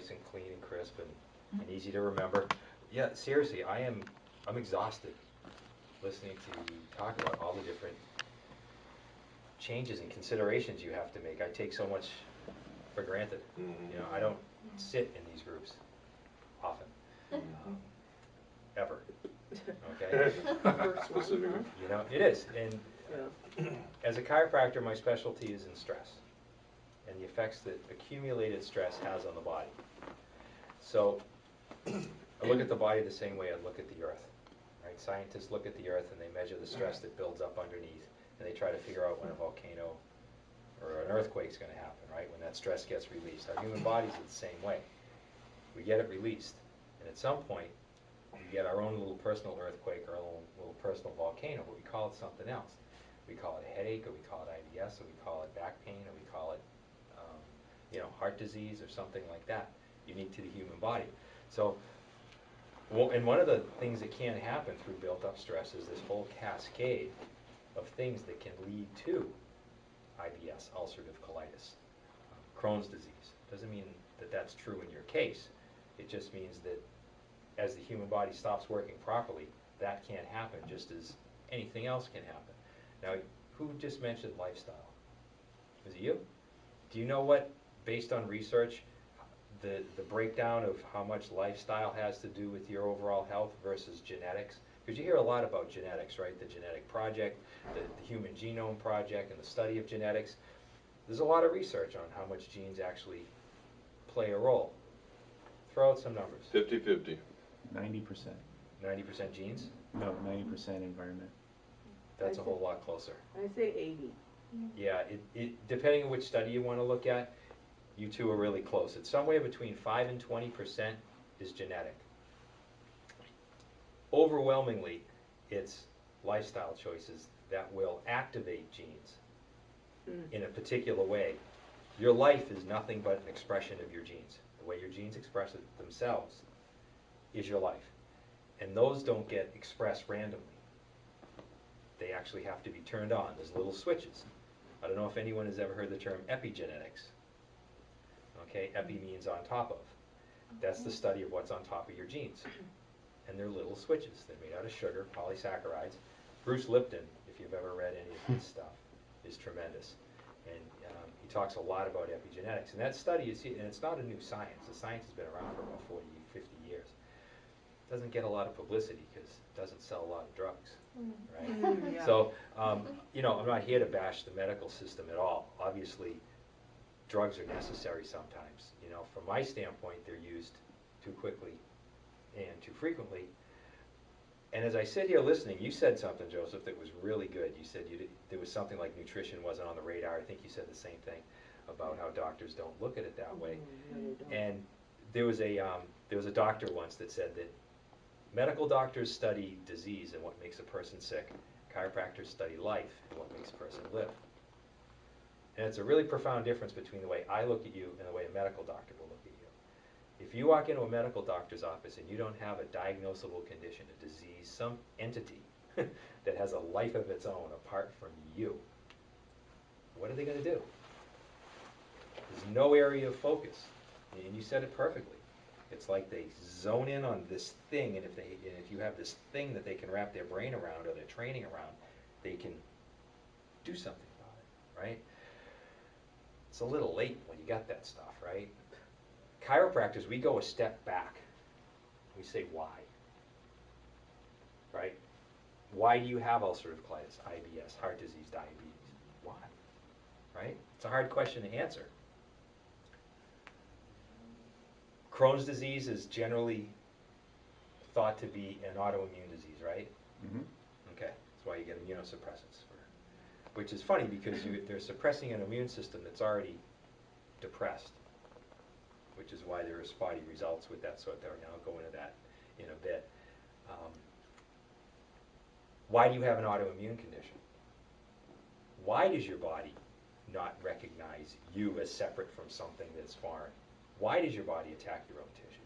nice and clean and crisp and easy to remember. Yeah, seriously, I'm exhausted listening to you talk about all the different changes and considerations you have to make. I take so much for granted. You know, I don't sit in these groups often, ever. Okay, Specifically. you know it is. And as a chiropractor, my specialty is in stress and the effects that accumulated stress has on the body. So I look at the body the same way I look at the earth. Right? Scientists look at the earth and they measure the stress that builds up underneath, and they try to figure out when a volcano or an earthquake is going to happen, right? When that stress gets released. Our human bodies are the same way. We get it released, and at some point, we get our own little personal earthquake, our own little personal volcano, but we call it something else. We call it a headache, or we call it IBS, or we call it back pain, or we call it, heart disease, or something like that, unique to the human body. So, and one of the things that can happen through built-up stress is this whole cascade of things that can lead to IBS, ulcerative colitis, Crohn's disease. Doesn't mean that that's true in your case. It just means that as the human body stops working properly, that can't happen just as anything else can happen. Now, who just mentioned lifestyle? Was it you? Do you know what, based on research, the breakdown of how much lifestyle has to do with your overall health versus genetics? Because you hear a lot about genetics, right? The genetic project, the Human Genome Project, and the study of genetics. There's a lot of research on how much genes actually play a role. Throw out some numbers. 50-50. 90%. 90% genes? No, 90% environment. That's a whole lot closer. I say 80. Yeah, depending on which study you want to look at, you two are really close. It's somewhere between 5 and 20% is genetic. Overwhelmingly, it's lifestyle choices that will activate genes in a particular way. Your life is nothing but an expression of your genes. The way your genes express themselves is your life. And those don't get expressed randomly. They actually have to be turned on. There's little switches. I don't know if anyone has ever heard the term epigenetics. Okay, epi means on top of. That's the study of what's on top of your genes. And they're little switches. They're made out of sugar, polysaccharides. Bruce Lipton, if you've ever read any of his stuff, is tremendous. And he talks a lot about epigenetics. And that study is, and it's not a new science. The science has been around for about 40, 50 years. It doesn't get a lot of publicity because it doesn't sell a lot of drugs, right? Yeah. So, I'm not here to bash the medical system at all. Obviously, drugs are necessary sometimes. From my standpoint, they're used too quickly and too frequently. And as I sit here listening, you said something, Joseph, that was really good. You said there was something like nutrition wasn't on the radar. I think you said the same thing about how doctors don't look at it that way. And there was a doctor once that said that medical doctors study disease and what makes a person sick. Chiropractors study life and what makes a person live. And it's a really profound difference between the way I look at you and the way a medical doctor will look at you. If you walk into a medical doctor's office and you don't have a diagnosable condition, a disease, some entity that has a life of its own apart from you, what are they going to do? There's no area of focus. And you said it perfectly. It's like they zone in on this thing, and if you have this thing that they can wrap their brain around or their training around, they can do something about it, right? It's a little late when you got that stuff, right? Chiropractors, we go a step back. We say why, right? Why do you have ulcerative colitis, IBS, heart disease, diabetes? Why, right? It's a hard question to answer. Crohn's disease is generally thought to be an autoimmune disease, right? Mm-hmm. Okay, that's why you get immunosuppressants, which is funny because they're suppressing an immune system that's already depressed, which is why there are spotty results with that sort. I'll go into that in a bit. Why do you have an autoimmune condition? Why does your body not recognize you as separate from something that's foreign? Why does your body attack your own tissue?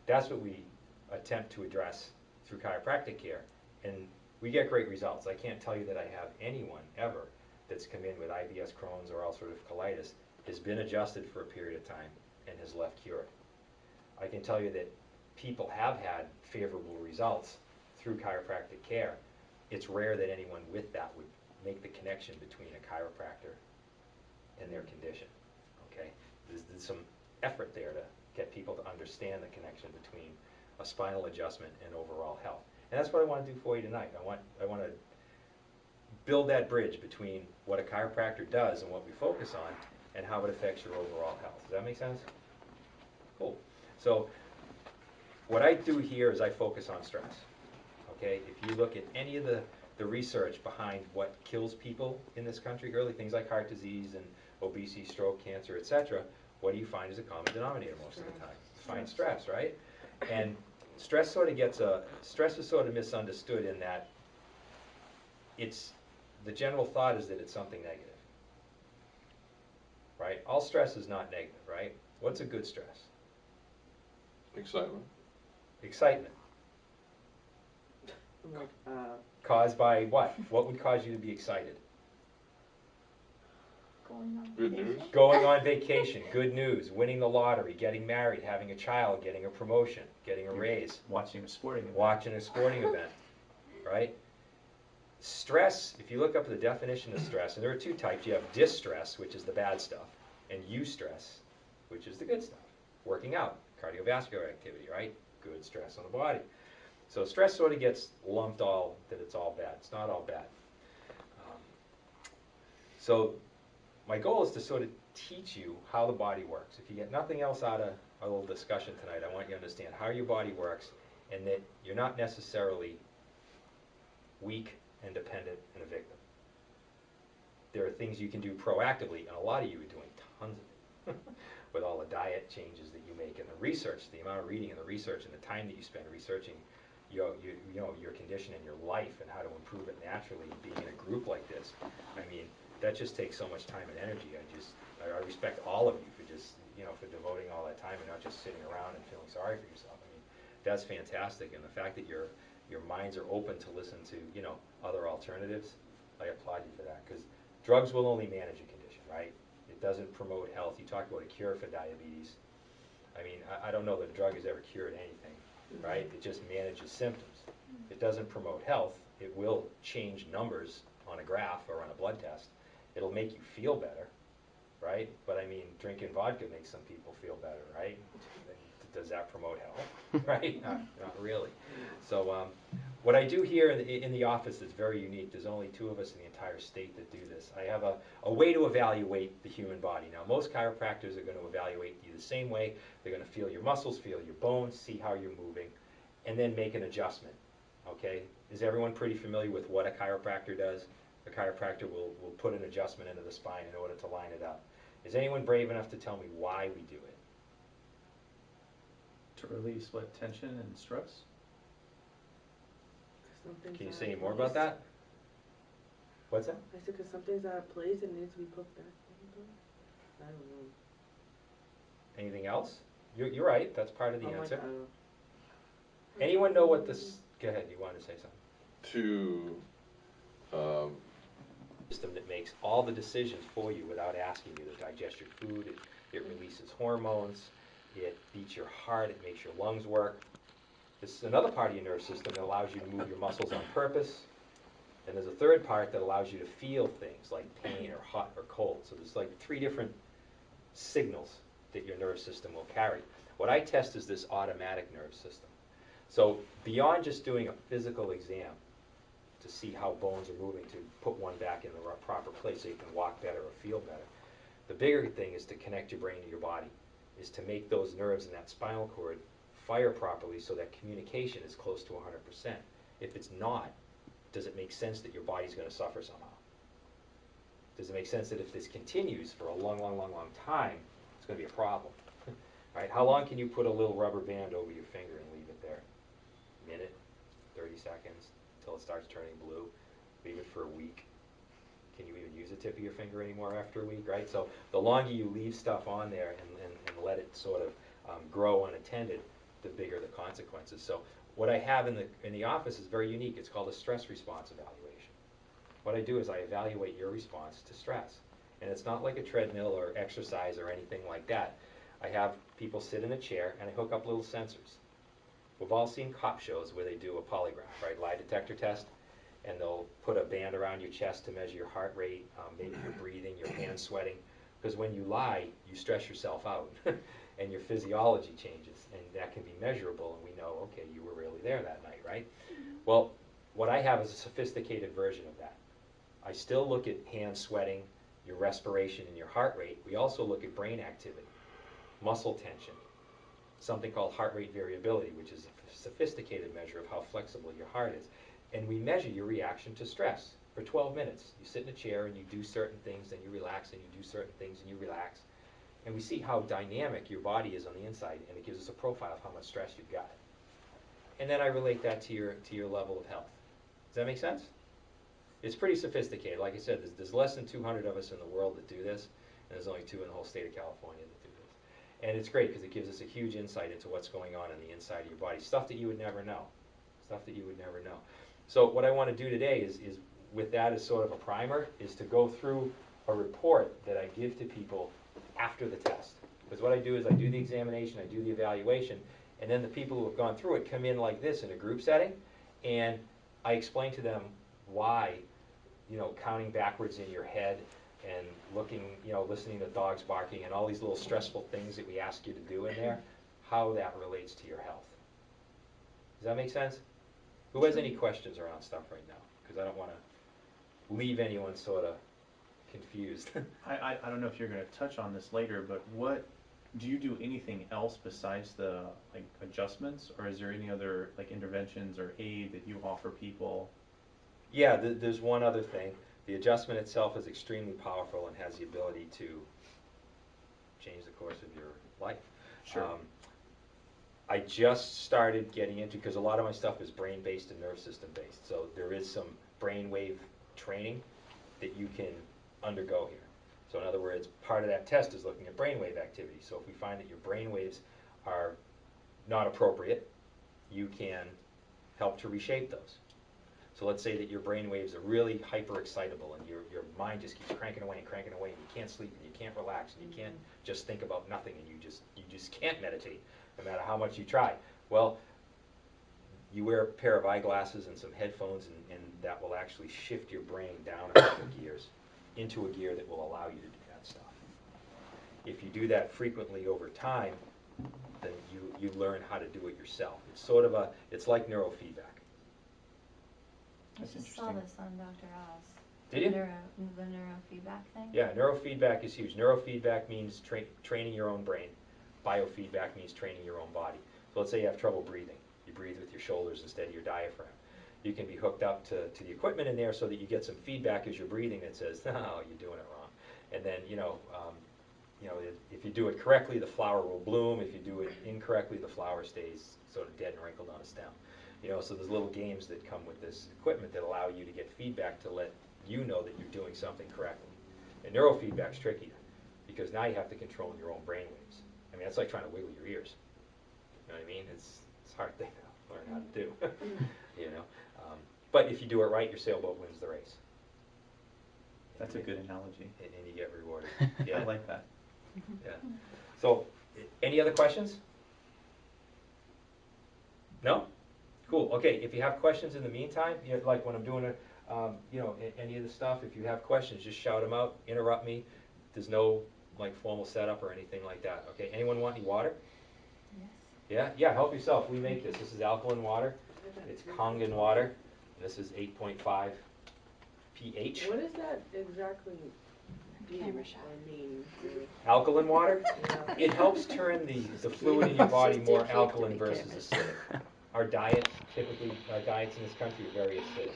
That's what we attempt to address through chiropractic care, and we get great results. I can't tell you that I have anyone ever that's come in with IBS, Crohn's, or ulcerative colitis has been adjusted for a period of time and has left cured. I can tell you that people have had favorable results through chiropractic care. It's rare that anyone with that would make the connection between a chiropractor and their condition, okay? There's some effort there to get people to understand the connection between a spinal adjustment and overall health. And that's what I want to do for you tonight. I want to build that bridge between what a chiropractor does and what we focus on and how it affects your overall health. Does that make sense? Cool. So what I do here is I focus on stress. Okay? If you look at any of the research behind what kills people in this country, early things like heart disease and obesity, stroke, cancer, etc., what do you find is a common denominator most of the time? You find stress, right? And stress is sort of misunderstood in that the general thought is that it's something negative. Right? All stress is not negative, right? What's a good stress? Excitement. Excitement. Like, Caused by what? What would cause you to be excited? Going on Good vacation. news. Going on vacation, good news, winning the lottery, getting married, having a child, getting a promotion, getting a raise, Watching a sporting event. watching a sporting event, right? Stress, if you look up the definition of stress, and there are two types. You have distress, which is the bad stuff, and eustress, which is the good stuff. Working out, cardiovascular activity, right? Good stress on the body. So stress sort of gets lumped that it's all bad. It's not all bad. So my goal is to sort of teach you how the body works. If you get nothing else out of our little discussion tonight, I want you to understand how your body works and that you're not necessarily weak and dependent and a victim. There are things you can do proactively, and a lot of you are doing tons of it with all the diet changes that you make and the research, the amount of reading and the research and the time that you spend researching your condition and your life and how to improve it naturally. Being in a group like this, I mean, that just takes so much time and energy. I respect all of you for just, for devoting all that time and not just sitting around and feeling sorry for yourself. I mean, that's fantastic. And the fact that your minds are open to listen to, other alternatives, I applaud you for that. Because drugs will only manage a condition, right? It doesn't promote health. You talk about a cure for diabetes. I mean, I don't know that a drug has ever cured anything, right? It just manages symptoms. It doesn't promote health. It will change numbers on a graph or on a blood test. It'll make you feel better, right? But I mean, drinking vodka makes some people feel better, right? Does that promote health, right? Not really. So what I do here in the office is very unique. There's only 2 of us in the entire state that do this. I have a way to evaluate the human body. Now, most chiropractors are going to evaluate you the same way. They're going to feel your muscles, feel your bones, see how you're moving, and then make an adjustment, okay? Is everyone pretty familiar with what a chiropractor does? A chiropractor will put an adjustment into the spine in order to line it up. Is anyone brave enough to tell me why we do it? To release what, tension and stress? Can you say any more about that? What's that? I said, because something's out of place and needs to be put back. I don't know. Anything else? You're right. That's part of the I'm like, answer. I don't know. Anyone know what this? Go ahead. You wanted to say something? To System that makes all the decisions for you without asking you to digest your food. It releases hormones. It beats your heart. It makes your lungs work. This is another part of your nervous system that allows you to move your muscles on purpose. And there's a third part that allows you to feel things like pain or hot or cold. So there's like 3 different signals that your nervous system will carry. What I test is this automatic nervous system. So beyond just doing a physical exam to see how bones are moving, to put one back in the proper place so you can walk better or feel better, the bigger thing is to connect your brain to your body, is to make those nerves in that spinal cord fire properly so that communication is close to 100%. If it's not, does it make sense that your body's going to suffer somehow? Does it make sense that if this continues for a long, long, long, long time, it's going to be a problem? Right? How long can you put a little rubber band over your finger and leave it there? A minute, 30 seconds, until it starts turning blue. Leave it for a week. Can you even use the tip of your finger anymore after a week, right? So the longer you leave stuff on there and let it sort of grow unattended, the bigger the consequences. So what I have in the office is very unique. It's called a stress response evaluation. What I do is I evaluate your response to stress. And it's not like a treadmill or exercise or anything like that. I have people sit in a chair and I hook up little sensors. We've all seen cop shows where they do a polygraph, right? Lie detector test, and they'll put a band around your chest to measure your heart rate, maybe your breathing, your hands sweating. Because when you lie, you stress yourself out, and your physiology changes, and that can be measurable, and we know, okay, you were really there that night, right? Well, what I have is a sophisticated version of that. I still look at hand sweating, your respiration, and your heart rate. We also look at brain activity, muscle tension, something called heart rate variability, which is a sophisticated measure of how flexible your heart is. And we measure your reaction to stress for 12 minutes. You sit in a chair and you do certain things, and you relax, and you do certain things, and you relax. And we see how dynamic your body is on the inside, and it gives us a profile of how much stress you've got. And then I relate that to your level of health. Does that make sense? It's pretty sophisticated. Like I said, there's less than 200 of us in the world that do this, and there's only 2 in the whole state of California that do this. And it's great because it gives us a huge insight into what's going on the inside of your body, stuff that you would never know, stuff that you would never know. So what I want to do today is with that as sort of a primer, is to go through a report that I give to people after the test. Because what I do is I do the examination, I do the evaluation, and then the people who have gone through it come in like this in a group setting, and I explain to them why, counting backwards in your head and looking, listening to dogs barking and all these little stressful things that we ask you to do in there, how that relates to your health. Does that make sense? Who has any questions around stuff right now? Because I don't want to leave anyone sort of confused. I don't know if you're going to touch on this later, but what do you do anything else besides the adjustments, or is there any other interventions or aid that you offer people? Yeah, there's one other thing. The adjustment itself is extremely powerful and has the ability to change the course of your life. Sure. I just started getting into, because a lot of my stuff is brain-based and nerve system-based, so there is some brainwave training that you can undergo here. So in other words, part of that test is looking at brainwave activity. So if we find that your brainwaves are not appropriate, you can help to reshape those. So let's say that your brainwaves are really hyper-excitable and your mind just keeps cranking away and you can't sleep and you can't relax and you can't just think about nothing and you just can't meditate no matter how much you try. Well, you wear a pair of eyeglasses and some headphones and that will actually shift your brain down a couple gears into a gear that will allow you to do that stuff. If you do that frequently over time, then you learn how to do it yourself. It's sort of it's like neurofeedback. I That's just saw interesting. this on Dr. Oz. Did you? The neurofeedback thing? Yeah, neurofeedback is huge. Neurofeedback means training your own brain. Biofeedback means training your own body. So let's say you have trouble breathing. You breathe with your shoulders instead of your diaphragm. You can be hooked up to the equipment in there so that you get some feedback as you're breathing that says, no, you're doing it wrong. And then, if you do it correctly, the flower will bloom. If you do it incorrectly, the flower stays sort of dead and wrinkled on a stem. So there's little games that come with this equipment that allow you to get feedback to let you know that you're doing something correctly. And neurofeedback's trickier because now you have to control your own brain waves. I mean, it's like trying to wiggle your ears. You know what I mean? It's a hard thing to learn how to do. But if you do it right, your sailboat wins the race. That's a good analogy. And you get rewarded. Yeah. I like that. Yeah. So, any other questions? No? Cool. Okay. If you have questions in the meantime, like when I'm doing any of the stuff, if you have questions, just shout them out. Interrupt me. There's no formal setup or anything like that. Okay. Anyone want any water? Yes. Yeah. Yeah. Help yourself. We make this. This is alkaline water. It's Kangen water. This is 8.5 pH. What does that exactly do Camera or shot. mean? Alkaline water? Yeah. It helps turn the fluid in your body more alkaline versus acidic. Our diets in this country are very acidic.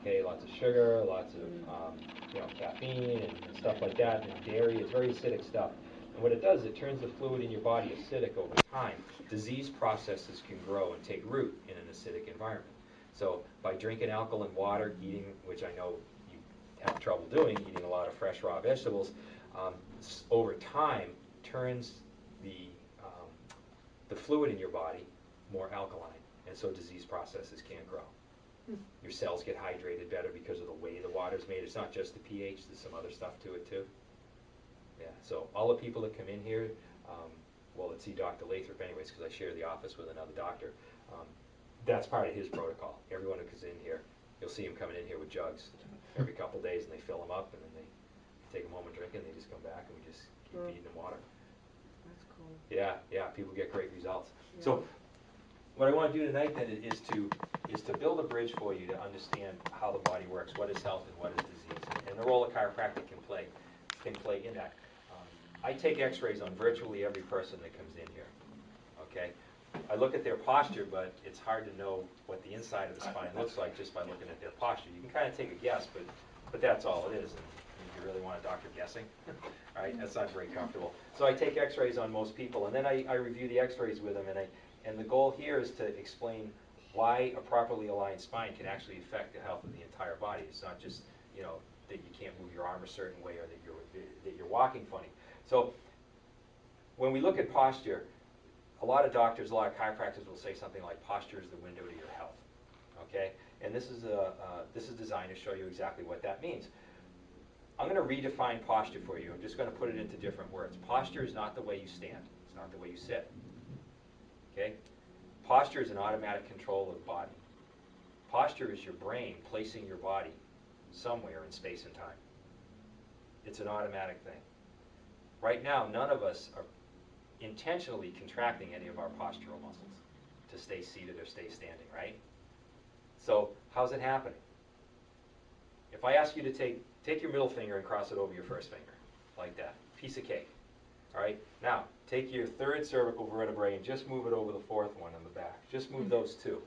Okay, lots of sugar, lots of caffeine and stuff like that, and dairy. It's very acidic stuff. And what it does, it turns the fluid in your body acidic over time. Disease processes can grow and take root in an acidic environment. So by drinking alkaline water, eating, which I know you have trouble doing, eating a lot of fresh raw vegetables, over time turns the fluid in your body more alkaline, and so disease processes can't grow. Your cells get hydrated better because of the way the water's made. It's not just the pH, there's some other stuff to it too. Yeah, so all the people that come in here, well, let's see Dr. Lathrop anyways, because I share the office with another doctor. That's part of his protocol. Everyone who comes in here, you'll see him coming in here with jugs every couple days, and they fill them up, and then they take them home and drink it, and they just come back, and we just keep feeding them water. That's cool. Yeah, yeah, people get great results. Yeah. So what I want to do tonight then is to build a bridge for you to understand how the body works, what is health and what is disease, and the role a chiropractic can play in that. I take x-rays on virtually every person that comes in here, okay? I look at their posture, but it's hard to know what the inside of the spine looks like just by looking at their posture. You can kind of take a guess, but that's all it is. And you really want a doctor guessing, right? That's not very comfortable. So I take x-rays on most people, and then I review the x-rays with them, and the goal here is to explain why a properly aligned spine can actually affect the health of the entire body. It's not just, you know, that you can't move your arm a certain way or that you're walking funny. So when we look at posture, a lot of doctors, a lot of chiropractors will say something like posture is the window to your health, okay? And this is designed to show you exactly what that means. I'm going to redefine posture for you. I'm just going to put it into different words. Posture is not the way you stand. It's not the way you sit, okay? Posture is an automatic control of the body. Posture is your brain placing your body somewhere in space and time. It's an automatic thing. Right now, none of us are intentionally contracting any of our postural muscles to stay seated or stay standing, right? So how's it happening? If I ask you to take your middle finger and cross it over your first finger, like that, piece of cake, all right? Now, take your third cervical vertebrae and just move it over the fourth one in the back. Just move those two.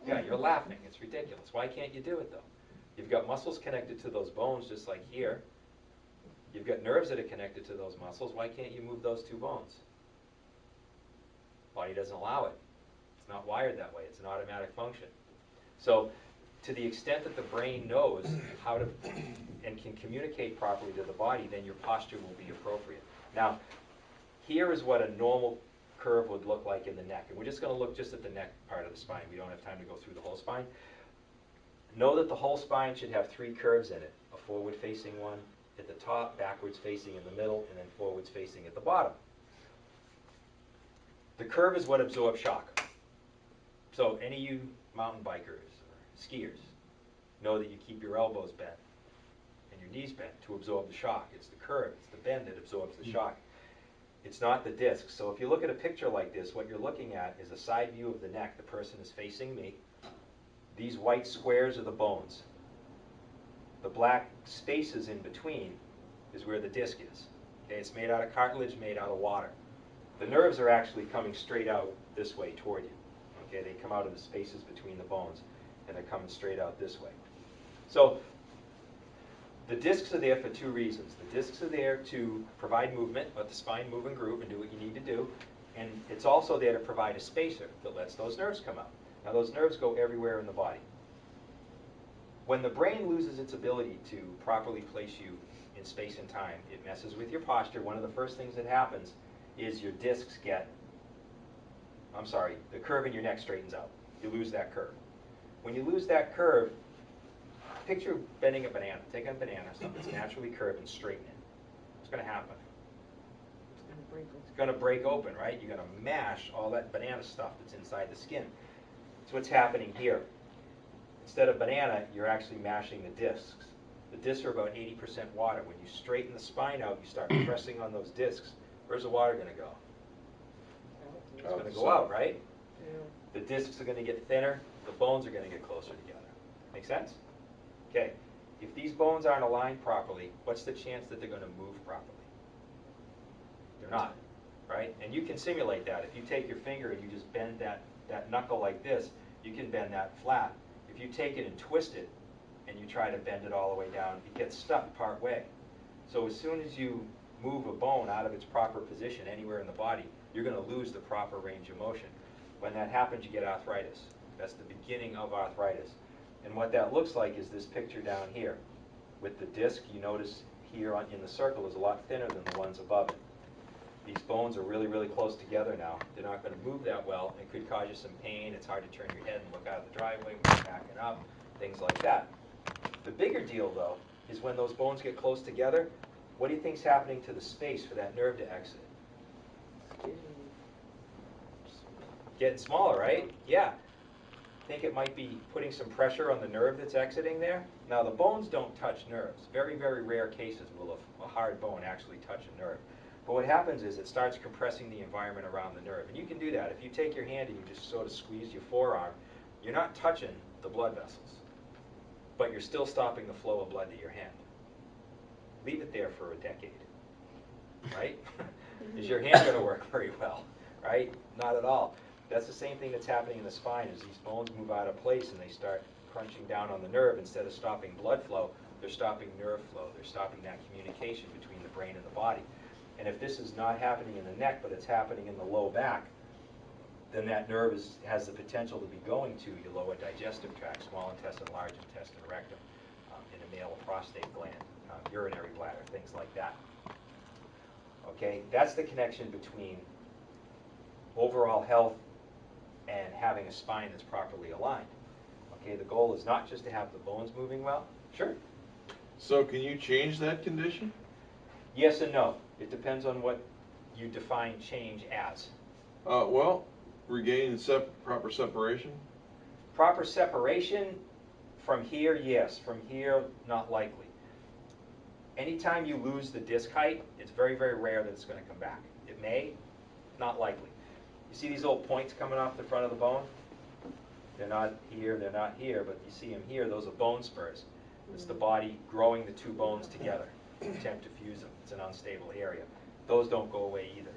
Yeah, you're laughing. It's ridiculous. Why can't you do it, though? You've got muscles connected to those bones just like here. You've got nerves that are connected to those muscles. Why can't you move those two bones? Body doesn't allow it. It's not wired that way. It's an automatic function. So to the extent that the brain knows how to and can communicate properly to the body, then your posture will be appropriate. Now, here is what a normal curve would look like in the neck. And we're just going to look just at the neck part of the spine. We don't have time to go through the whole spine. Know that the whole spine should have 3 curves in it. A forward-facing one at the top, backwards facing in the middle, and then forwards facing at the bottom. The curve is what absorbs shock. So any of you mountain bikers or skiers know that you keep your elbows bent and your knees bent to absorb the shock. It's the curve, it's the bend that absorbs the shock. It's not the disc. So if you look at a picture like this, what you're looking at is a side view of the neck. The person is facing me. These white squares are the bones. The black spaces in between is where the disc is. Okay, it's made out of cartilage, made out of water. The nerves are actually coming straight out this way toward you. Okay, they come out of the spaces between the bones, and they're coming straight out this way. So the discs are there for 2 reasons. The discs are there to provide movement, let the spine move and groove and do what you need to do, and it's also there to provide a spacer that lets those nerves come out. Now those nerves go everywhere in the body. When the brain loses its ability to properly place you in space and time, it messes with your posture. One of the first things that happens is your discs the curve in your neck straightens out. You lose that curve. When you lose that curve, picture bending a banana. Take a banana, something that's naturally curved, and straighten it. What's going to happen? It's gonna break open. It's going to break open, right? You're going to mash all that banana stuff that's inside the skin. That's what's happening here. Instead of banana, you're actually mashing the discs. The discs are about 80% water. When you straighten the spine out, you start pressing on those discs. Where's the water going to go? It's going to go out, right? Yeah. The discs are going to get thinner. The bones are going to get closer together. Make sense? Okay. If these bones aren't aligned properly, what's the chance that they're going to move properly? They're not, right? And you can simulate that. If you take your finger and you just bend that knuckle like this, you can bend that flat. If you take it and twist it and you try to bend it all the way down, it gets stuck part way. So as soon as you move a bone out of its proper position anywhere in the body, you're going to lose the proper range of motion. When that happens, you get arthritis. That's the beginning of arthritis. And what that looks like is this picture down here. With the disc, you notice here in the circle is a lot thinner than the ones above it. These bones are really, really close together now. They're not going to move that well. It could cause you some pain. It's hard to turn your head and look out of the driveway when you're backing up, things like that. The bigger deal, though, is when those bones get close together, what do you think's happening to the space for that nerve to exit? Getting smaller, right? Yeah. Think it might be putting some pressure on the nerve that's exiting there. Now the bones don't touch nerves. Very, very rare cases will a hard bone actually touch a nerve. But what happens is it starts compressing the environment around the nerve. And you can do that. If you take your hand and you just sort of squeeze your forearm, you're not touching the blood vessels, but you're still stopping the flow of blood to your hand. Leave it there for a decade, right? Is your hand going to work very well, right? Not at all. That's the same thing that's happening in the spine. As these bones move out of place and they start crunching down on the nerve, instead of stopping blood flow, they're stopping nerve flow. They're stopping that communication between the brain and the body. And if this is not happening in the neck, but it's happening in the low back, then that nerve has the potential to be going to your lower digestive tract, small intestine, large intestine, rectum, in a male prostate gland, urinary bladder, things like that. Okay, that's the connection between overall health and having a spine that's properly aligned. Okay, the goal is not just to have the bones moving well. Sure. So can you change that condition? Yes and no. It depends on what you define change as. Well, regain proper separation? Proper separation from here, yes. From here, not likely. Anytime you lose the disc height, it's very, very rare that it's going to come back. It may, not likely. You see these little points coming off the front of the bone? They're not here, but you see them here. Those are bone spurs. It's the body growing the two bones together to attempt to fuse them. It's an unstable area. Those don't go away either.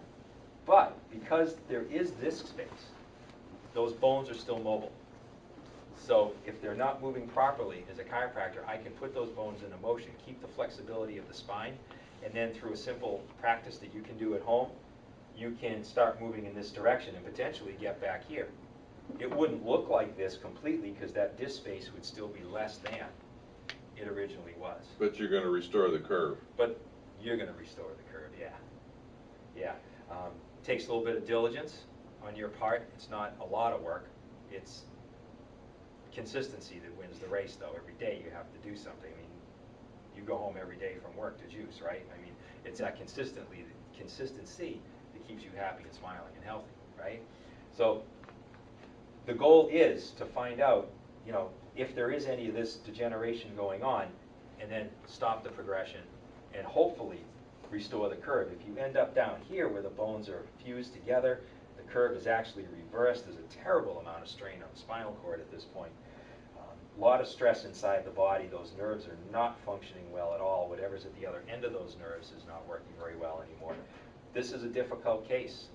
But because there is disc space, those bones are still mobile. So if they're not moving properly, as a chiropractor, I can put those bones into motion, keep the flexibility of the spine, and then through a simple practice that you can do at home, you can start moving in this direction and potentially get back here. It wouldn't look like this completely because that disc space would still be less than it originally was. But you're going to restore the curve. But you're going to restore the curve, yeah. Yeah. Takes a little bit of diligence on your part. It's not a lot of work. It's consistency that wins the race, though. Every day you have to do something. I mean, you go home every day from work to juice, right? I mean, it's that consistency that keeps you happy and smiling and healthy, right? So the goal is to find out, you know, if there is any of this degeneration going on, and then stop the progression and hopefully restore the curve. If you end up down here where the bones are fused together, the curve is actually reversed. There's a terrible amount of strain on the spinal cord at this point. A lot of stress inside the body. Those nerves are not functioning well at all. Whatever's at the other end of those nerves is not working very well anymore. This is a difficult case.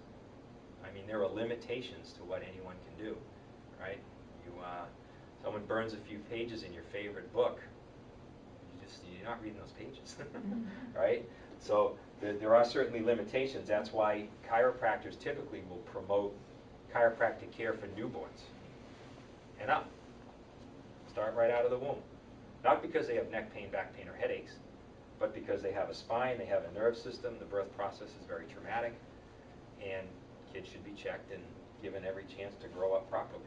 I mean, there are limitations to what anyone can do, right? Someone burns a few pages in your favorite book, you're not reading those pages, right? So there are certainly limitations. That's why chiropractors typically will promote chiropractic care for newborns and up. Start right out of the womb. Not because they have neck pain, back pain, or headaches, but because they have a spine, they have a nerve system, the birth process is very traumatic, and kids should be checked and given every chance to grow up properly.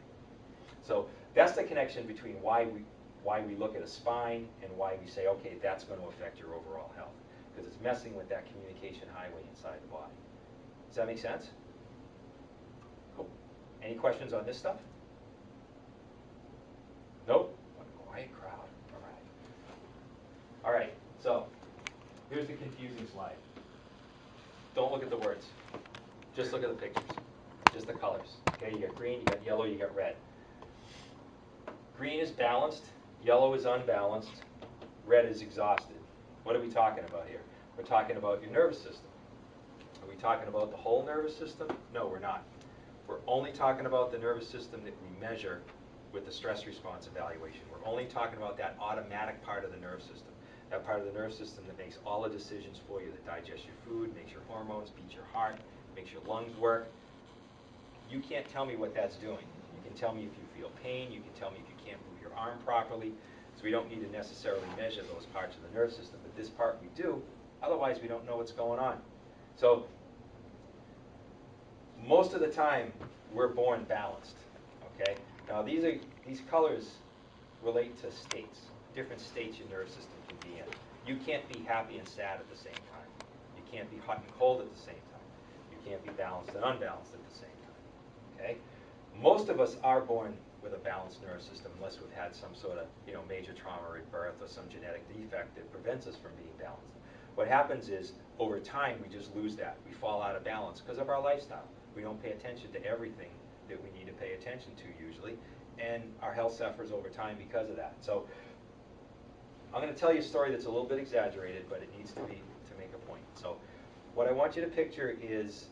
So that's the connection between why we look at a spine and why we say, okay, that's going to affect your overall health, because it's messing with that communication highway inside the body. Does that make sense? Cool. Any questions on this stuff? Nope? What a quiet crowd. All right. All right, so here's the confusing slide. Don't look at the words. Just look at the pictures. Just the colors. Okay, you got green, you got yellow, you got red. Green is balanced, yellow is unbalanced, red is exhausted. What are we talking about here? We're talking about your nervous system. Are we talking about the whole nervous system? No, we're not. We're only talking about the nervous system that we measure with the stress response evaluation. We're only talking about that automatic part of the nerve system, that part of the nerve system that makes all the decisions for you, that digests your food, makes your hormones, beats your heart, makes your lungs work. You can't tell me what that's doing. You can tell me if you feel pain, you can tell me if you can't move your arm properly, so we don't need to necessarily measure those parts of the nerve system, but this part we do, otherwise we don't know what's going on. So most of the time we're born balanced, okay? Now these colors relate to states, different states your nerve system can be in. You can't be happy and sad at the same time. You can't be hot and cold at the same time. You You can't be balanced and unbalanced at the same time, okay? Most of us are born with a balanced nervous system unless we've had some sort of, major trauma at birth or some genetic defect that prevents us from being balanced. What happens is, over time, we just lose that. We fall out of balance because of our lifestyle. We don't pay attention to everything that we need to pay attention to usually, and our health suffers over time because of that. So I'm going to tell you a story that's a little bit exaggerated, but it needs to be to make a point. So what I want you to picture is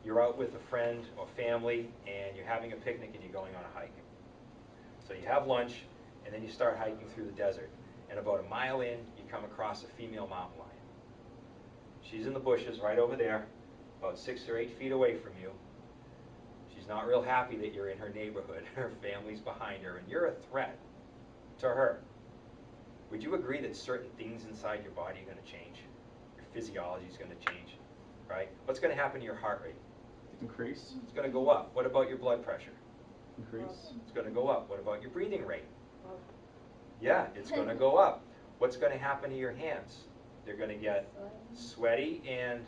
you're out with a friend or family, and you're having a picnic and you're going on a hike. So you have lunch, and then you start hiking through the desert. And about a mile in, you come across a female mountain lion. She's in the bushes right over there, about 6 or 8 feet away from you. She's not real happy that you're in her neighborhood. Her family's behind her, and you're a threat to her. Would you agree that certain things inside your body are going to change? Your physiology is going to change, right? What's going to happen to your heart rate? Increase? It's going to go up. What about your blood pressure? Increase? It's going to go up. What about your breathing rate? Well, Yeah, it's going to go up. What's going to happen to your hands? They're going to get sweaty and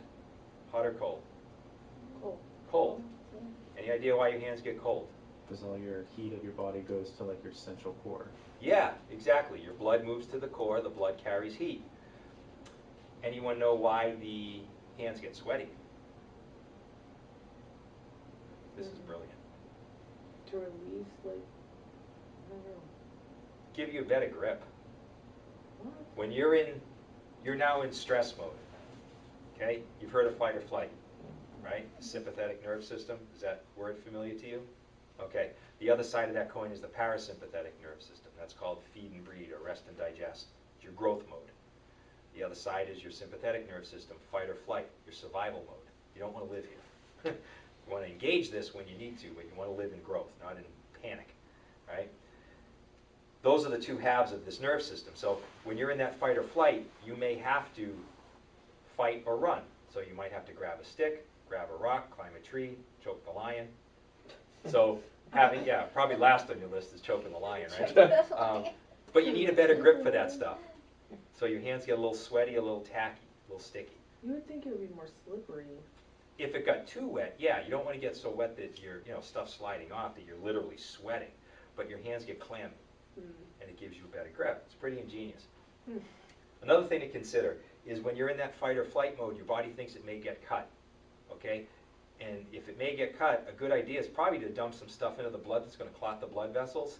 hot or cold? cool. Cold. Any idea why your hands get cold? Because all your heat of your body goes to like your central core. Yeah, exactly. Your blood moves to the core. The blood carries heat. Anyone know why the hands get sweaty? This is brilliant. To release, like, I don't know. Give you a better grip. What? When you're now in stress mode, okay? You've heard of fight or flight, right? Sympathetic nerve system, is that word familiar to you? Okay, the other side of that coin is the parasympathetic nerve system. That's called feed and breed or rest and digest. It's your growth mode. The other side is your sympathetic nerve system, fight or flight, your survival mode. You don't want to live here. You want to engage this when you need to, but you want to live in growth, not in panic, right? Those are the two halves of this nerve system. So when you're in that fight or flight, you may have to fight or run. So you might have to grab a stick, grab a rock, climb a tree, choke the lion. So probably last on your list is choking the lion, right? But you need a better grip for that stuff. So your hands get a little sweaty, a little tacky, a little sticky. You would think it would be more slippery. If it got too wet, yeah, you don't want to get so wet that your stuff sliding off that you're literally sweating, but your hands get clammy, and it gives you a better grip. It's pretty ingenious. Another thing to consider is when you're in that fight or flight mode, your body thinks it may get cut, okay? And if it may get cut, a good idea is probably to dump some stuff into the blood that's going to clot the blood vessels.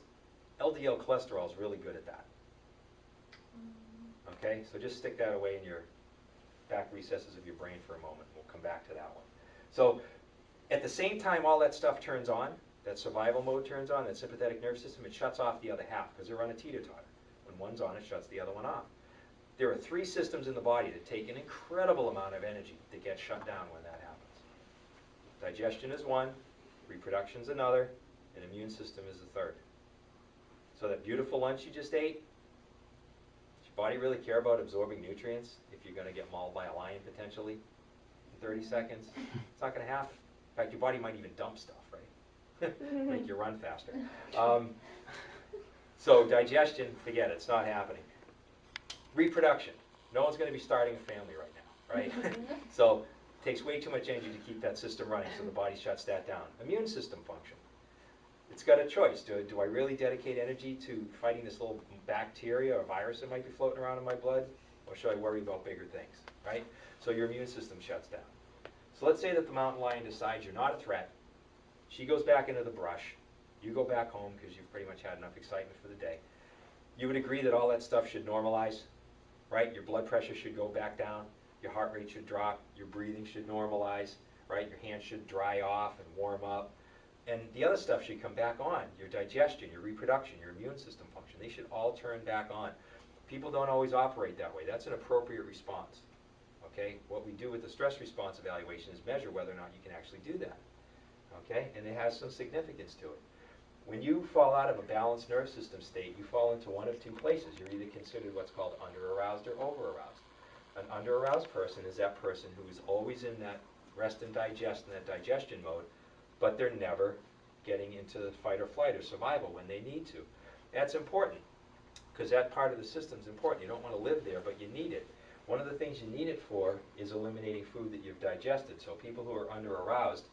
LDL cholesterol is really good at that. Okay, so just stick that away in your back recesses of your brain for a moment. We'll come back to that one. So at the same time all that stuff turns on, that survival mode turns on, that sympathetic nerve system, it shuts off the other half because they're on a teeter-totter. When one's on, it shuts the other one off. There are 3 systems in the body that take an incredible amount of energy that get shut down when that happens. Digestion is one, reproduction is another, and immune system is the third. So that beautiful lunch you just ate, does your body really care about absorbing nutrients if you're going to get mauled by a lion potentially in 30 seconds? It's not going to happen. In fact, your body might even dump stuff, right? Make you run faster. So digestion, forget it, it's not happening. Reproduction. No one's going to be starting a family right now, right? So it takes way too much energy to keep that system running, so the body shuts that down. Immune system function. It's got a choice. Do I really dedicate energy to fighting this little bacteria or virus that might be floating around in my blood? Or should I worry about bigger things, right? So your immune system shuts down. So let's say that the mountain lion decides you're not a threat. She goes back into the brush. You go back home because you've pretty much had enough excitement for the day. You would agree that all that stuff should normalize, right? Your blood pressure should go back down. Your heart rate should drop. Your breathing should normalize, right? Your hands should dry off and warm up. And the other stuff should come back on. Your digestion, your reproduction, your immune system function. They should all turn back on. People don't always operate that way. That's an appropriate response. Okay? What we do with the stress response evaluation is measure whether or not you can actually do that. Okay? And it has some significance to it. When you fall out of a balanced nerve system state, you fall into one of 2 places. You're either considered what's called under-aroused or over-aroused. An under-aroused person is that person who is always in that rest and digest and that digestion mode, but they're never getting into the fight or flight or survival when they need to. That's important because that part of the system is important. You don't want to live there, but you need it. One of the things you need it for is eliminating food that you've digested. So people who are under-aroused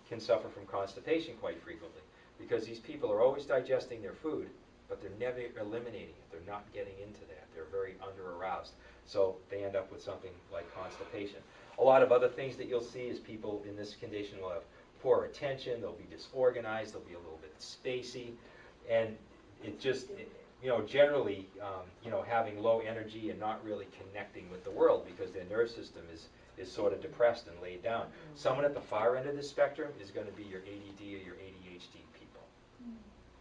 can suffer from constipation quite frequently, because these people are always digesting their food, but they're never eliminating it. They're not getting into that. They're very under-aroused. So they end up with something like constipation. A lot of other things that you'll see is people in this condition will have poor attention, they'll be disorganized, they'll be a little bit spacey, and it just, generally, having low energy and not really connecting with the world because their nerve system is sort of depressed and laid down. Someone at the far end of the spectrum is going to be your ADD or your ADHD people.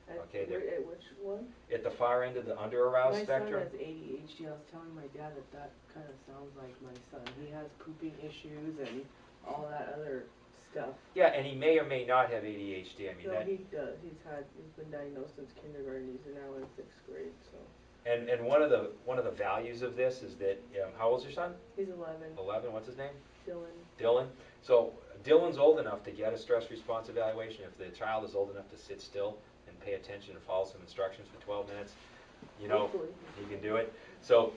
Okay, At which one? At the far end of the under-aroused My spectrum. son has ADHD. I was telling my dad that kind of sounds like my son. He has pooping issues and all that other stuff. Yeah, and he may or may not have ADHD. I mean, No, he does. He's been diagnosed since kindergarten. He's now in 6th grade. So. and one of the values of this is that, how old's your son? He's 11. 11. What's his name? Dylan. Dylan. So Dylan's old enough to get a stress response evaluation. If the child is old enough to sit still and pay attention and follow some instructions for 12 minutes, Hopefully. he can do it. So,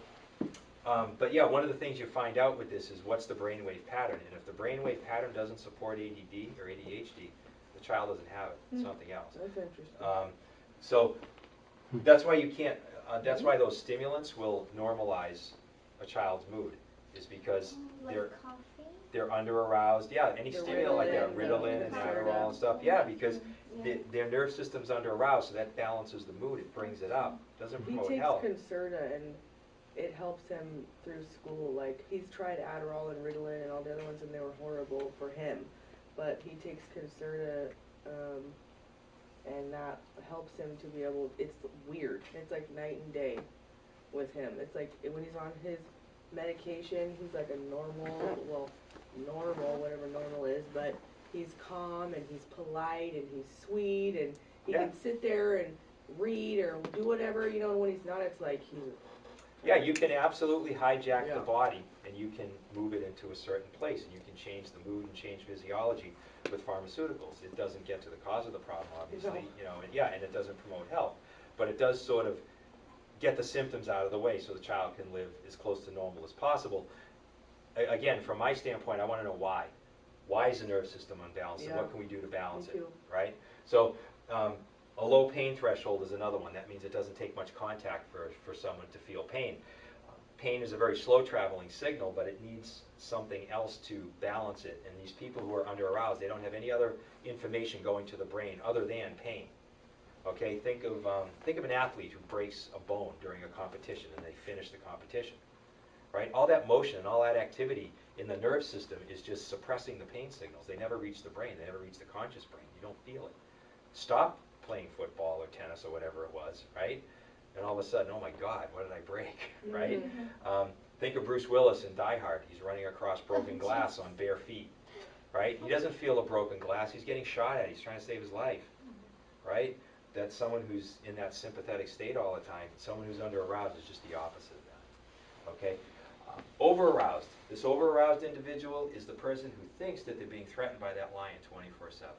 but yeah, one of the things you find out with this is what's the brainwave pattern, and if the brainwave pattern doesn't support ADD or ADHD, the child doesn't have it. It's something else. That's interesting. So that's why you can't. That's why those stimulants will normalize a child's mood, is because Like they're coffee? they're under-aroused. Yeah, any The stimulant like that, Ritalin, Ritalin and the Adderall and Concerta. stuff. Yeah, because Yeah. their nerve system's under-aroused, so that balances the mood. It brings it up. Doesn't He promote takes health. Concerta and it helps him through school. Like, he's tried Adderall and Ritalin and all the other ones and they were horrible for him. But he takes Concerta, and that helps him to be able, it's weird. It's like night and day with him. It's like when he's on his medication, he's like a normal, whatever normal is, but he's calm and he's polite and he's sweet and he Yeah. can sit there and read or do whatever, and when he's not, it's like he's... Yeah, you can absolutely hijack Yeah. the body, and you can move it into a certain place, and you can change the mood and change physiology with pharmaceuticals. It doesn't get to the cause of the problem, obviously, and it doesn't promote health, but it does sort of get the symptoms out of the way so the child can live as close to normal as possible. Again, from my standpoint, I want to know why. Why is the nerve system unbalanced, and Yeah. what can we do to balance Me it, too. right? So, a low pain threshold is another one. That means it doesn't take much contact for someone to feel pain. Pain is a very slow traveling signal, but it needs something else to balance it. And these people who are under-aroused, they don't have any other information going to the brain other than pain. Okay, think of an athlete who breaks a bone during a competition and they finish the competition, right? All that motion and all that activity in the nerve system is just suppressing the pain signals. They never reach the brain. They never reach the conscious brain. You don't feel it. Stop playing football or tennis or whatever it was, right? And all of a sudden, oh my God, what did I break, right? Think of Bruce Willis in Die Hard. He's running across broken glass on bare feet, right? He doesn't feel a broken glass. He's getting shot at. He's trying to save his life, right? That's someone who's in that sympathetic state all the time. Someone who's under-aroused is just the opposite of that, okay? Over-aroused. This over-aroused individual is the person who thinks that they're being threatened by that lion 24/7.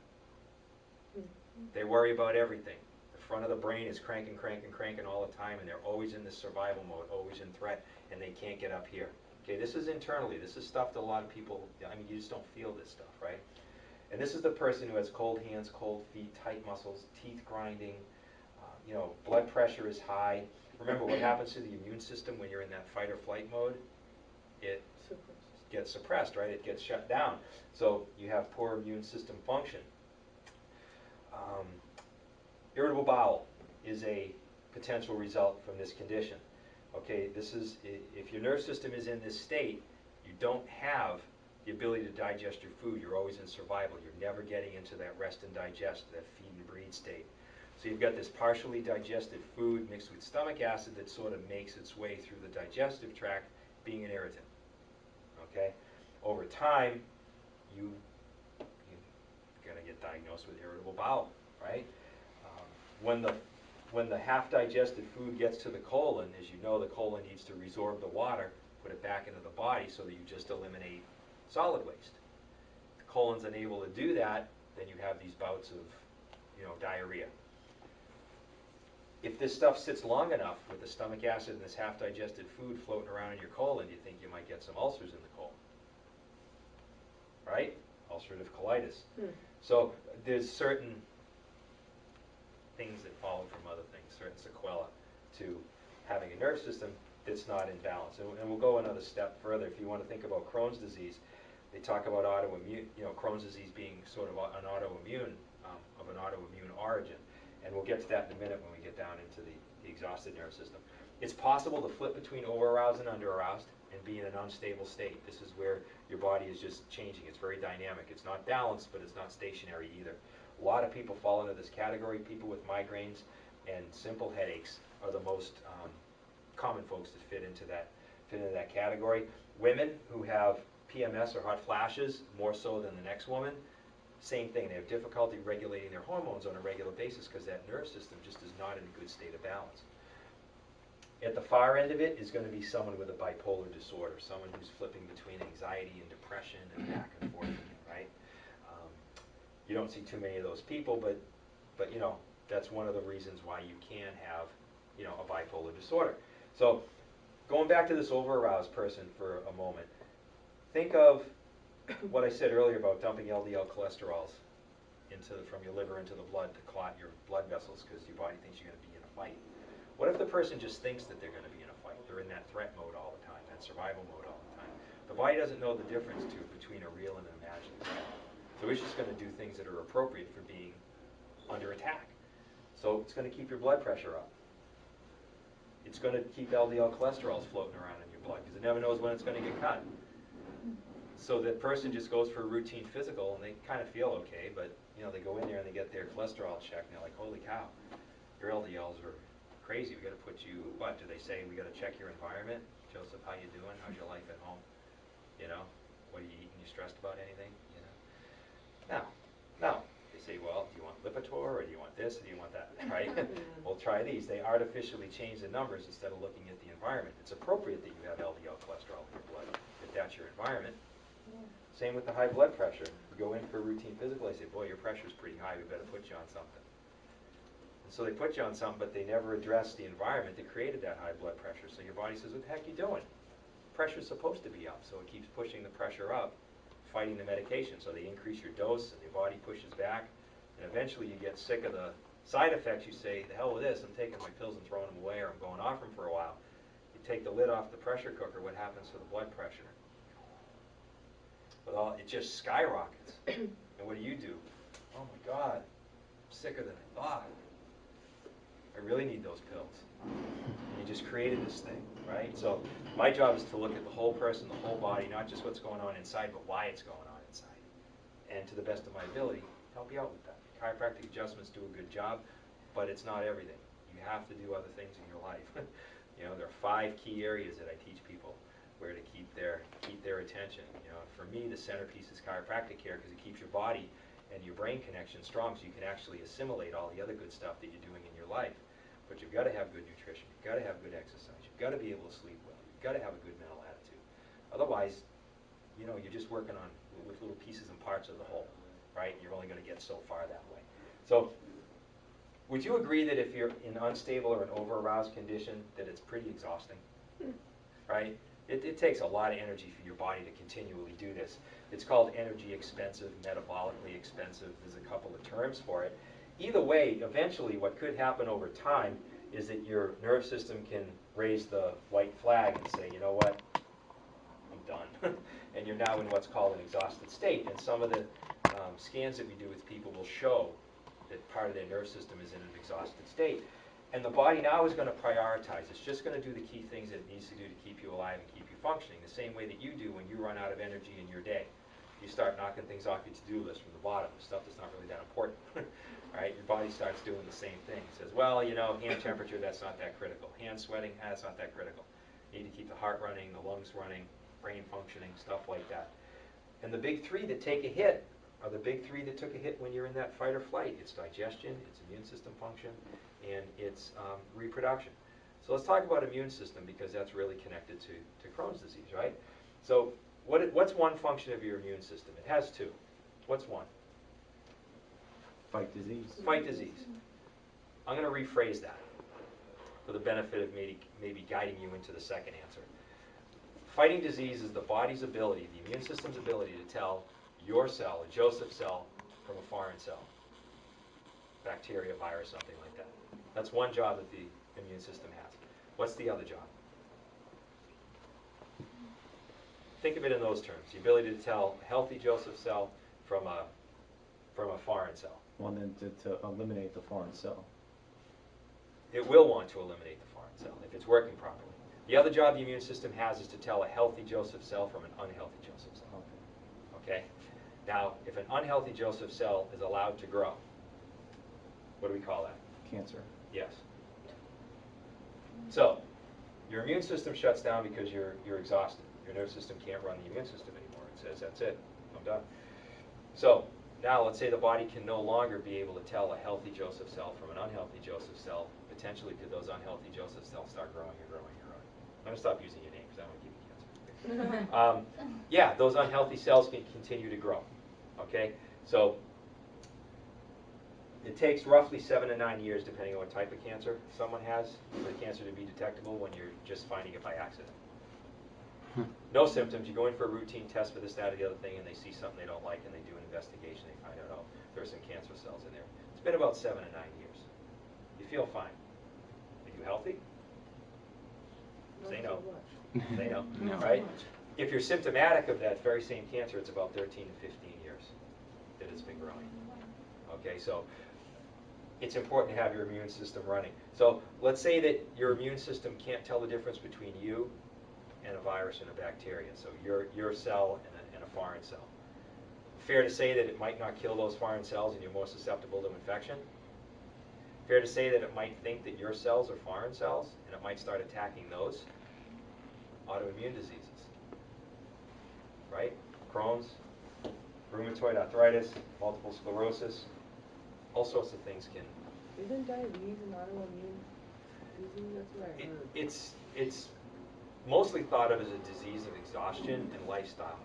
They worry about everything. The front of the brain is cranking all the time, and they're always in this survival mode, always in threat, and they can't get up here. Okay, this is internally. This is stuff that a lot of people, you just don't feel this stuff, right? And this is the person who has cold hands, cold feet, tight muscles, teeth grinding, blood pressure is high. Remember what happens to the immune system when you're in that fight or flight mode? It gets suppressed, right? It gets shut down. So you have poor immune system function. Irritable bowel is a potential result from this condition. Okay, this is, if your nerve system is in this state, you don't have the ability to digest your food. You're always in survival. You're never getting into that rest and digest, that feed and breed state. So you've got this partially digested food mixed with stomach acid that sort of makes its way through the digestive tract, being an irritant. Okay, over time, you're going to get diagnosed with irritable bowel, right? When the half-digested food gets to the colon, as you know, the colon needs to resorb the water, put it back into the body so that you just eliminate solid waste. If the colon's unable to do that, then you have these bouts of, diarrhea. if this stuff sits long enough with the stomach acid and this half-digested food floating around in your colon, you think you might get some ulcers in the colon, right? Ulcerative colitis. So there's certain things that follow from other things, certain sequela to having a nerve system that's not in balance. And we'll go another step further. If you want to think about Crohn's disease, they talk about autoimmune, Crohn's disease being sort of an autoimmune, of an autoimmune origin. And we'll get to that in a minute when we get down into the exhausted nerve system. It's possible to flip between over-aroused and under-aroused and be in an unstable state. This is where your body is just changing. It's very dynamic. It's not balanced, but it's not stationary either. A lot of people fall into this category. People with migraines and simple headaches are the most common folks that fit into that category. Women who have PMS or hot flashes, more so than the next woman, same thing. They have difficulty regulating their hormones on a regular basis because that nerve system just is not in a good state of balance. At the far end of it is going to be someone with a bipolar disorder, someone who's flipping between anxiety and depression and back and forth again, right? You don't see too many of those people, but that's one of the reasons why you can have a bipolar disorder. So going back to this over-aroused person for a moment, think of what I said earlier about dumping LDL cholesterols from your liver into the blood to clot your blood vessels because your body thinks you're going to be in a fight. What if the person just thinks that they're going to be in a fight? They're in that threat mode all the time, that survival mode all the time. The body doesn't know the difference between a real and an imagined threat. So it's just going to do things that are appropriate for being under attack. So it's going to keep your blood pressure up. It's going to keep LDL cholesterols floating around in your blood because it never knows when it's going to get cut. So that person just goes for a routine physical and they kind of feel okay, but they go in there and they get their cholesterol checked and they're like, holy cow, your LDLs are crazy. We got to put you, what do they say? We got to check your environment. Joseph, how you doing? How's your life at home? What are you eating? You stressed about anything? Now, they say, well, do you want Lipitor or do you want this or do you want that, right? Well, try these. They artificially change the numbers instead of looking at the environment. It's appropriate that you have LDL cholesterol in your blood if that's your environment. Same with the high blood pressure. You go in for a routine physical, they say, boy, your pressure's pretty high, we better put you on something. And so they put you on something, but they never address the environment that created that high blood pressure. So your body says, what the heck are you doing? Pressure's supposed to be up, so it keeps pushing the pressure up, fighting the medication. So they increase your dose, and your body pushes back, and eventually you get sick of the side effects. You say, the hell with this, I'm taking my pills and throwing them away, or I'm going off them for a while. You take the lid off the pressure cooker, what happens to the blood pressure? Well, it just skyrockets. And what do? Oh my God, I'm sicker than I thought. I really need those pills. And you just created this thing, right? So my job is to look at the whole person, the whole body, not just what's going on inside, but why it's going on inside. And to the best of my ability, help you out with that. Chiropractic adjustments do a good job, but it's not everything. You have to do other things in your life. There are 5 key areas that I teach people where to keep their attention. For me, the centerpiece is chiropractic care because it keeps your body and your brain connection strong so you can actually assimilate all the other good stuff that you're doing in your life. But you've got to have good nutrition, you've got to have good exercise, you've got to be able to sleep well, you've got to have a good mental attitude. Otherwise, you're just working with little pieces and parts of the whole, right? You're only going to get so far that way. So would you agree that if you're in unstable or an over-aroused condition that it's pretty exhausting, right? It takes a lot of energy for your body to continually do this. It's called energy expensive, metabolically expensive. There's a couple of terms for it. Either way, eventually what could happen over time is that your nerve system can raise the white flag and say, you know what, I'm done. And you're now in what's called an exhausted state. And some of the scans that we do with people will show that part of their nerve system is in an exhausted state. And the body now is going to prioritize. It's just going to do the key things that it needs to do to keep you alive and keep you functioning, the same way that you do when you run out of energy in your day. You start knocking things off your to-do list from the bottom, the stuff that's not really that important. Right? Your body starts doing the same thing. It says, well, hand temperature, that's not that critical. Hand sweating, that's not that critical. You need to keep the heart running, the lungs running, brain functioning, stuff like that. And the big 3 that take a hit are the big 3 that took a hit when you're in that fight or flight. It's digestion, it's immune system function, and it's reproduction. So let's talk about immune system because that's really connected to Crohn's disease, right? So what's one function of your immune system? It has 2. What's one? Fight disease. Fight disease. I'm going to rephrase that. for the benefit of maybe guiding you into the second answer. Fighting disease is the body's ability, the immune system's ability to tell your cell, a Joseph cell, from a foreign cell. Bacteria, virus, something like that. That's one job that the immune system has. What's the other job? Think of it in those terms. The ability to tell a healthy Joseph cell from a foreign cell. Well, then to eliminate the foreign cell. It will want to eliminate the foreign cell if it's working properly. The other job the immune system has is to tell a healthy Joseph cell from an unhealthy Joseph cell. Okay? Now, if an unhealthy Joseph cell is allowed to grow, what do we call that? Cancer. Yes. So, your immune system shuts down because you're exhausted. Your nervous system can't run the immune system anymore. It says, that's it, I'm done. So, now let's say the body can no longer be able to tell a healthy Joseph cell from an unhealthy Joseph cell. Potentially, could those unhealthy Joseph cells start growing and growing and growing? I'm going to stop using your name because I don't want to give you cancer. Yeah, those unhealthy cells can continue to grow. Okay? So, it takes roughly 7 to 9 years, depending on what type of cancer someone has, for the cancer to be detectable when you're just finding it by accident. No symptoms. You go in for a routine test for this, that, or the other thing, and they see something they don't like, and they do an investigation. They find out, oh, there are some cancer cells in there. It's been about 7 to 9 years. You feel fine. Are you healthy? Say no. Say no. No. Right? If you're symptomatic of that very same cancer, it's about 13 to 15 years that it's been growing. Okay, so it's important to have your immune system running. So let's say that your immune system can't tell the difference between you and a virus and a bacteria. So your cell and a foreign cell. Fair to say that it might not kill those foreign cells and you're more susceptible to infection? Fair to say that it might think that your cells are foreign cells and it might start attacking those? Autoimmune diseases, right? Crohn's, rheumatoid arthritis, multiple sclerosis, all sorts of things can. Isn't diabetes an autoimmune disease? That's what I heard. It's mostly thought of as a disease of exhaustion and lifestyle.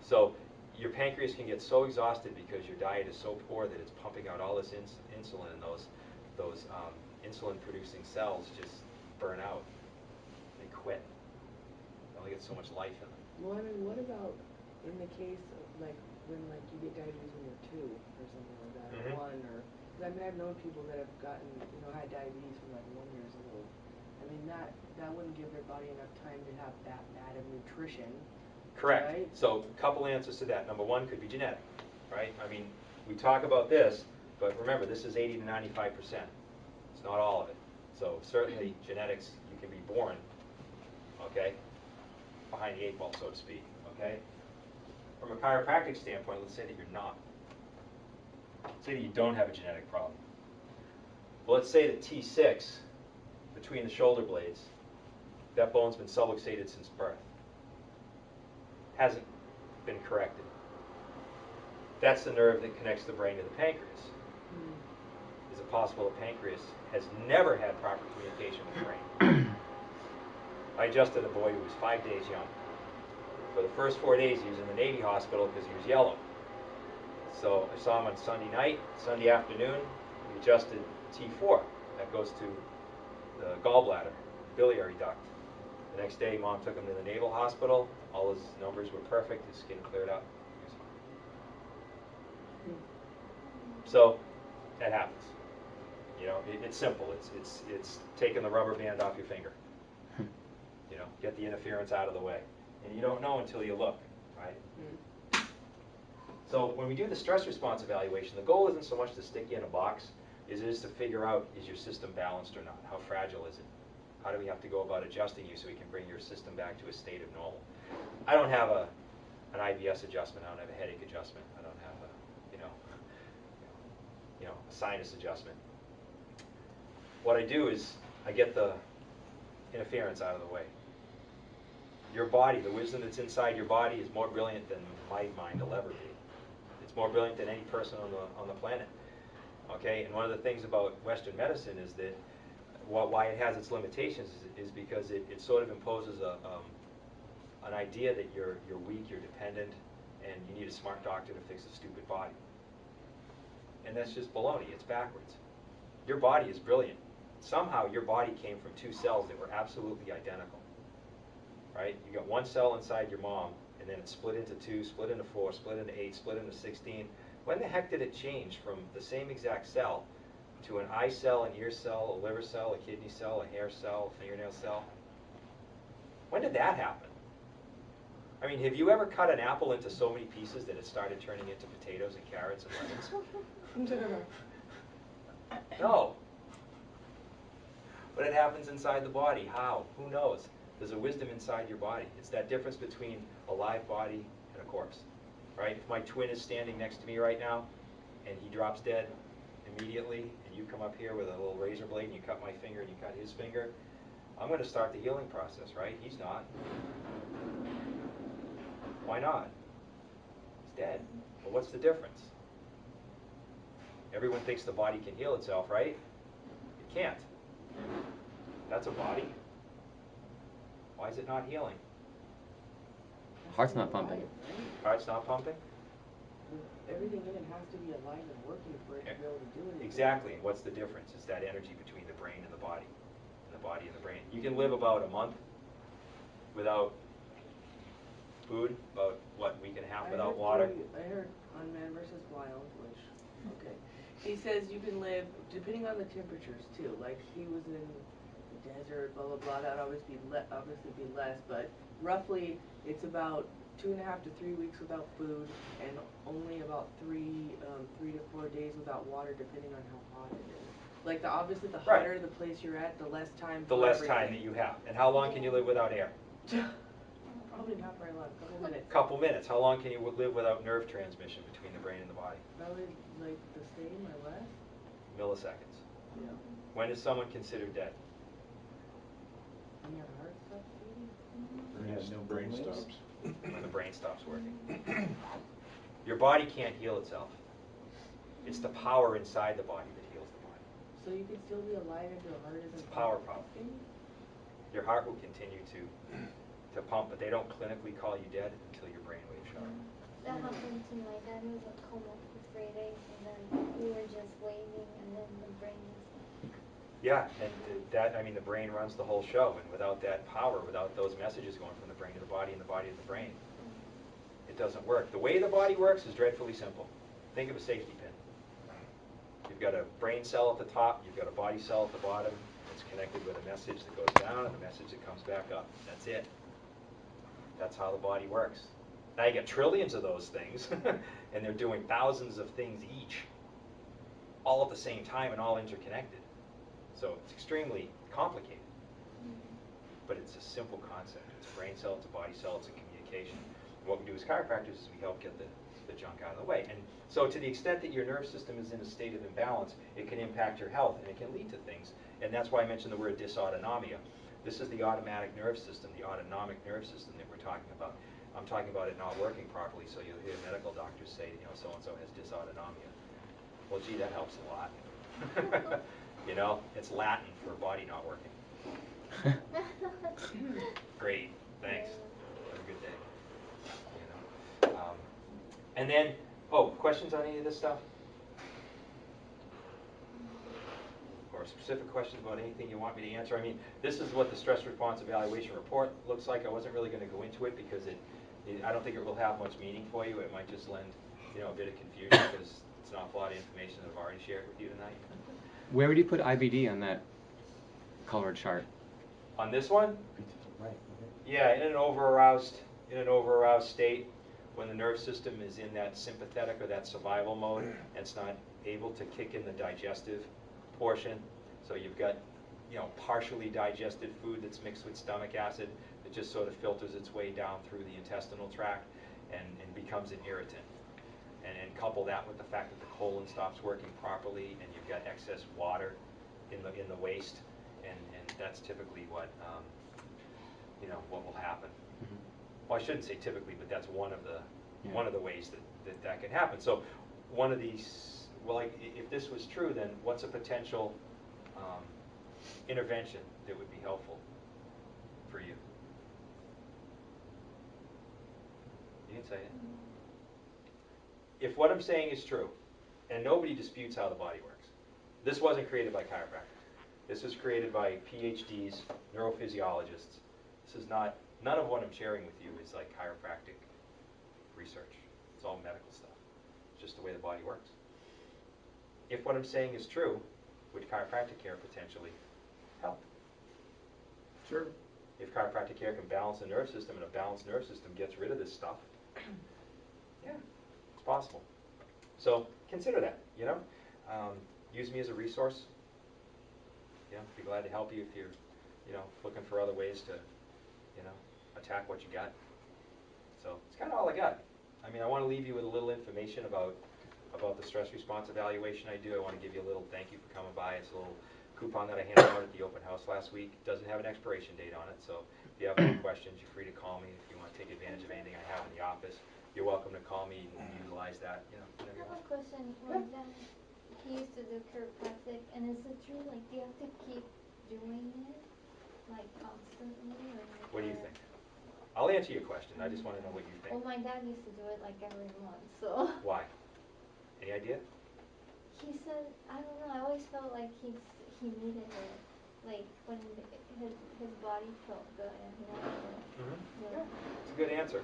So your pancreas can get so exhausted because your diet is so poor that it's pumping out all this insulin, and those insulin-producing cells just burn out. They quit. They only get so much life in them. Well, I mean, what about in the case of like when like you get diabetes when you're 2 or something like that, Mhm. or 1, or because I mean I've known people that have gotten had diabetes from like 1 year old. I mean that wouldn't give their body enough time to have that bad of nutrition. Correct. Right? So a couple answers to that. Number one could be genetic, right? I mean, we talk about this, but remember, this is 80 to 95%. It's not all of it. So certainly genetics, you can be born, okay, behind the 8 ball, so to speak, okay? From a chiropractic standpoint, let's say that you're not. Let's say that you don't have a genetic problem. Well, let's say that T6, between the shoulder blades, that bone's been subluxated since birth. Hasn't been corrected. That's the nerve that connects the brain to the pancreas. Is it possible the pancreas has never had proper communication with the brain? I adjusted a boy who was 5 days young. For the first 4 days, he was in the Navy hospital because he was yellow. So I saw him on Sunday night, Sunday afternoon. We adjusted T4. That goes to the gallbladder, biliary duct. The next day, Mom took him to the Naval Hospital. All his numbers were perfect. His skin cleared up. He was fine. So that happens. You know, it's simple. It's taking the rubber band off your finger. You know, get the interference out of the way. And you don't know until you look, right? So when we do the stress response evaluation, the goal isn't so much to stick you in a box, it is to figure out, is your system balanced or not? How fragile is it? How do we have to go about adjusting you so we can bring your system back to a state of normal? I don't have an IBS adjustment. I don't have a headache adjustment. I don't have a sinus adjustment. What I do is I get the interference out of the way. Your body, the wisdom that's inside your body, is more brilliant than my mind will ever be. It's more brilliant than any person on the planet. Okay, and one of the things about Western medicine is that why it has its limitations is because it sort of imposes an idea that you're weak, you're dependent, and you need a smart doctor to fix a stupid body. And that's just baloney. It's backwards. Your body is brilliant. somehow your body came from two cells that were absolutely identical, right? You got one cell inside your mom, and then it split into two, split into four, split into 8, split into 16. When the heck did it change from the same exact cell to an eye cell, an ear cell, a liver cell, a kidney cell, a hair cell, a fingernail cell? When did that happen? I mean, have you ever cut an apple into so many pieces that it started turning into potatoes and carrots and lemons? No. But it happens inside the body. How? Who knows? There's a wisdom inside your body. It's that difference between a live body and a corpse, right? If my twin is standing next to me right now and he drops dead immediately, and you come up here with a little razor blade and you cut my finger and you cut his finger, I'm going to start the healing process, right? He's not. Why not? He's dead. Well, what's the difference? Everyone thinks the body can heal itself, right? It can't. That's a body. Why is it not healing? Heart's not pumping. Heart's not pumping? Everything in it has to be alive and working for it to be able to do it. Exactly. And what's the difference? It's that energy between the brain and the body. And the body and the brain. You can live about a month without food, about, what, week and a half without water? I heard on Man vs. Wild, which, okay. He says you can live, depending on the temperatures too, like he was in the desert, blah, blah, blah, that'd obviously be less, but roughly it's about 2.5 to 3 weeks without food and only about 3 to 4 days without water, depending on how hot it is. Like obviously the Right. hotter the place you're at, the less time The for less everything. time that you have. And how long can you live without air? Probably not very long, a couple minutes. Couple minutes. How long can you live without nerve transmission between the brain and the body? Probably like the same or less. Milliseconds. Yeah. When is someone considered dead? When your heart stops beating. Yeah, no Brain brainwaves? stops. When the brain stops working. Your body can't heal itself. It's the power inside the body that heals the body. So you can still be alive if your heart isn't It's a power problem. pumping? Your heart will continue to pump, but they don't clinically call you dead until your brainwaves shut off. That happened to my dad. He was in a coma for 3 days, and then we were just waiting, and then the brain just. Yeah, and that, I mean, the brain runs the whole show, and without that power, without those messages going from the brain to the body and the body to the brain, it doesn't work. The way the body works is dreadfully simple. Think of a safety pin. You've got a brain cell at the top, you've got a body cell at the bottom. It's connected with a message that goes down and a message that comes back up. That's it. That's how the body works. Now you got trillions of those things, and they're doing thousands of things each, all at the same time and all interconnected. So it's extremely complicated, but it's a simple concept. It's a brain cell, it's a body cell, it's a communication. And what we do as chiropractors is we help get the junk out of the way. And so to the extent that your nerve system is in a state of imbalance, it can impact your health, and it can lead to things. And that's why I mentioned the word dysautonomia. This is the automatic nerve system, the autonomic nerve system that we're talking about. I'm talking about it not working properly, so you'll hear medical doctors say, you know, so-and-so has dysautonomia. Well, gee, that helps a lot. You know, it's Latin for body not working. Great, thanks. Have a good day. You know? And then, questions on any of this stuff? Or specific questions about anything you want me to answer? I mean, this is what the stress response evaluation report looks like. I wasn't really going to go into it because I don't think it will have much meaning for you. It might just lend, you know, a bit of confusion because it's an awful lot of information that I've already shared with you tonight. Where would you put IBD on that colored chart? On this one? Right. Yeah, in an over-aroused state, when the nerve system is in that sympathetic or that survival mode, and it's not able to kick in the digestive portion. So you've got, you know, partially digested food that's mixed with stomach acid that just sort of filters its way down through the intestinal tract and becomes an irritant. And couple that with the fact that the colon stops working properly and you've got excess water in the waste, and that's typically what you know, what will happen. Mm-hmm. Well, I shouldn't say typically, but that's one of the ways that can happen. So one of these, well, like, if this was true, then what's a potential intervention that would be helpful for you? You can say it. If what I'm saying is true, and nobody disputes how the body works, this wasn't created by chiropractors. This was created by PhDs, neurophysiologists. This is not, none of what I'm sharing with you is like chiropractic research. It's all medical stuff. It's just the way the body works. If what I'm saying is true, would chiropractic care potentially help? Sure. If chiropractic care can balance the nerve system, and a balanced nerve system gets rid of this stuff, yeah, it's possible. So consider that, you know. Use me as a resource. You know, be glad to help you if you're, you know, looking for other ways to, you know, attack what you got. So it's kind of all I got. I mean, I want to leave you with a little information about the stress response evaluation I do. I want to give you a little thank you for coming by. It's a little coupon that I handed out at the open house last week. It doesn't have an expiration date on it, so if you have any questions, you're free to call me. If you want to take advantage of anything I have in the office, you're welcome to call me and utilize that, you know, I whenever you have a want. question. My dad, he used to do chiropractic, and is it true, like, do you have to keep doing it, like, constantly, or? What do you think? I'll answer your question. I just want to know what you Well, think. my dad used to do it, like, every month, so. Why? Any idea? He said, I don't know, I always felt like he needed it, like, when his body felt good and he wanted to do it. It's a good answer.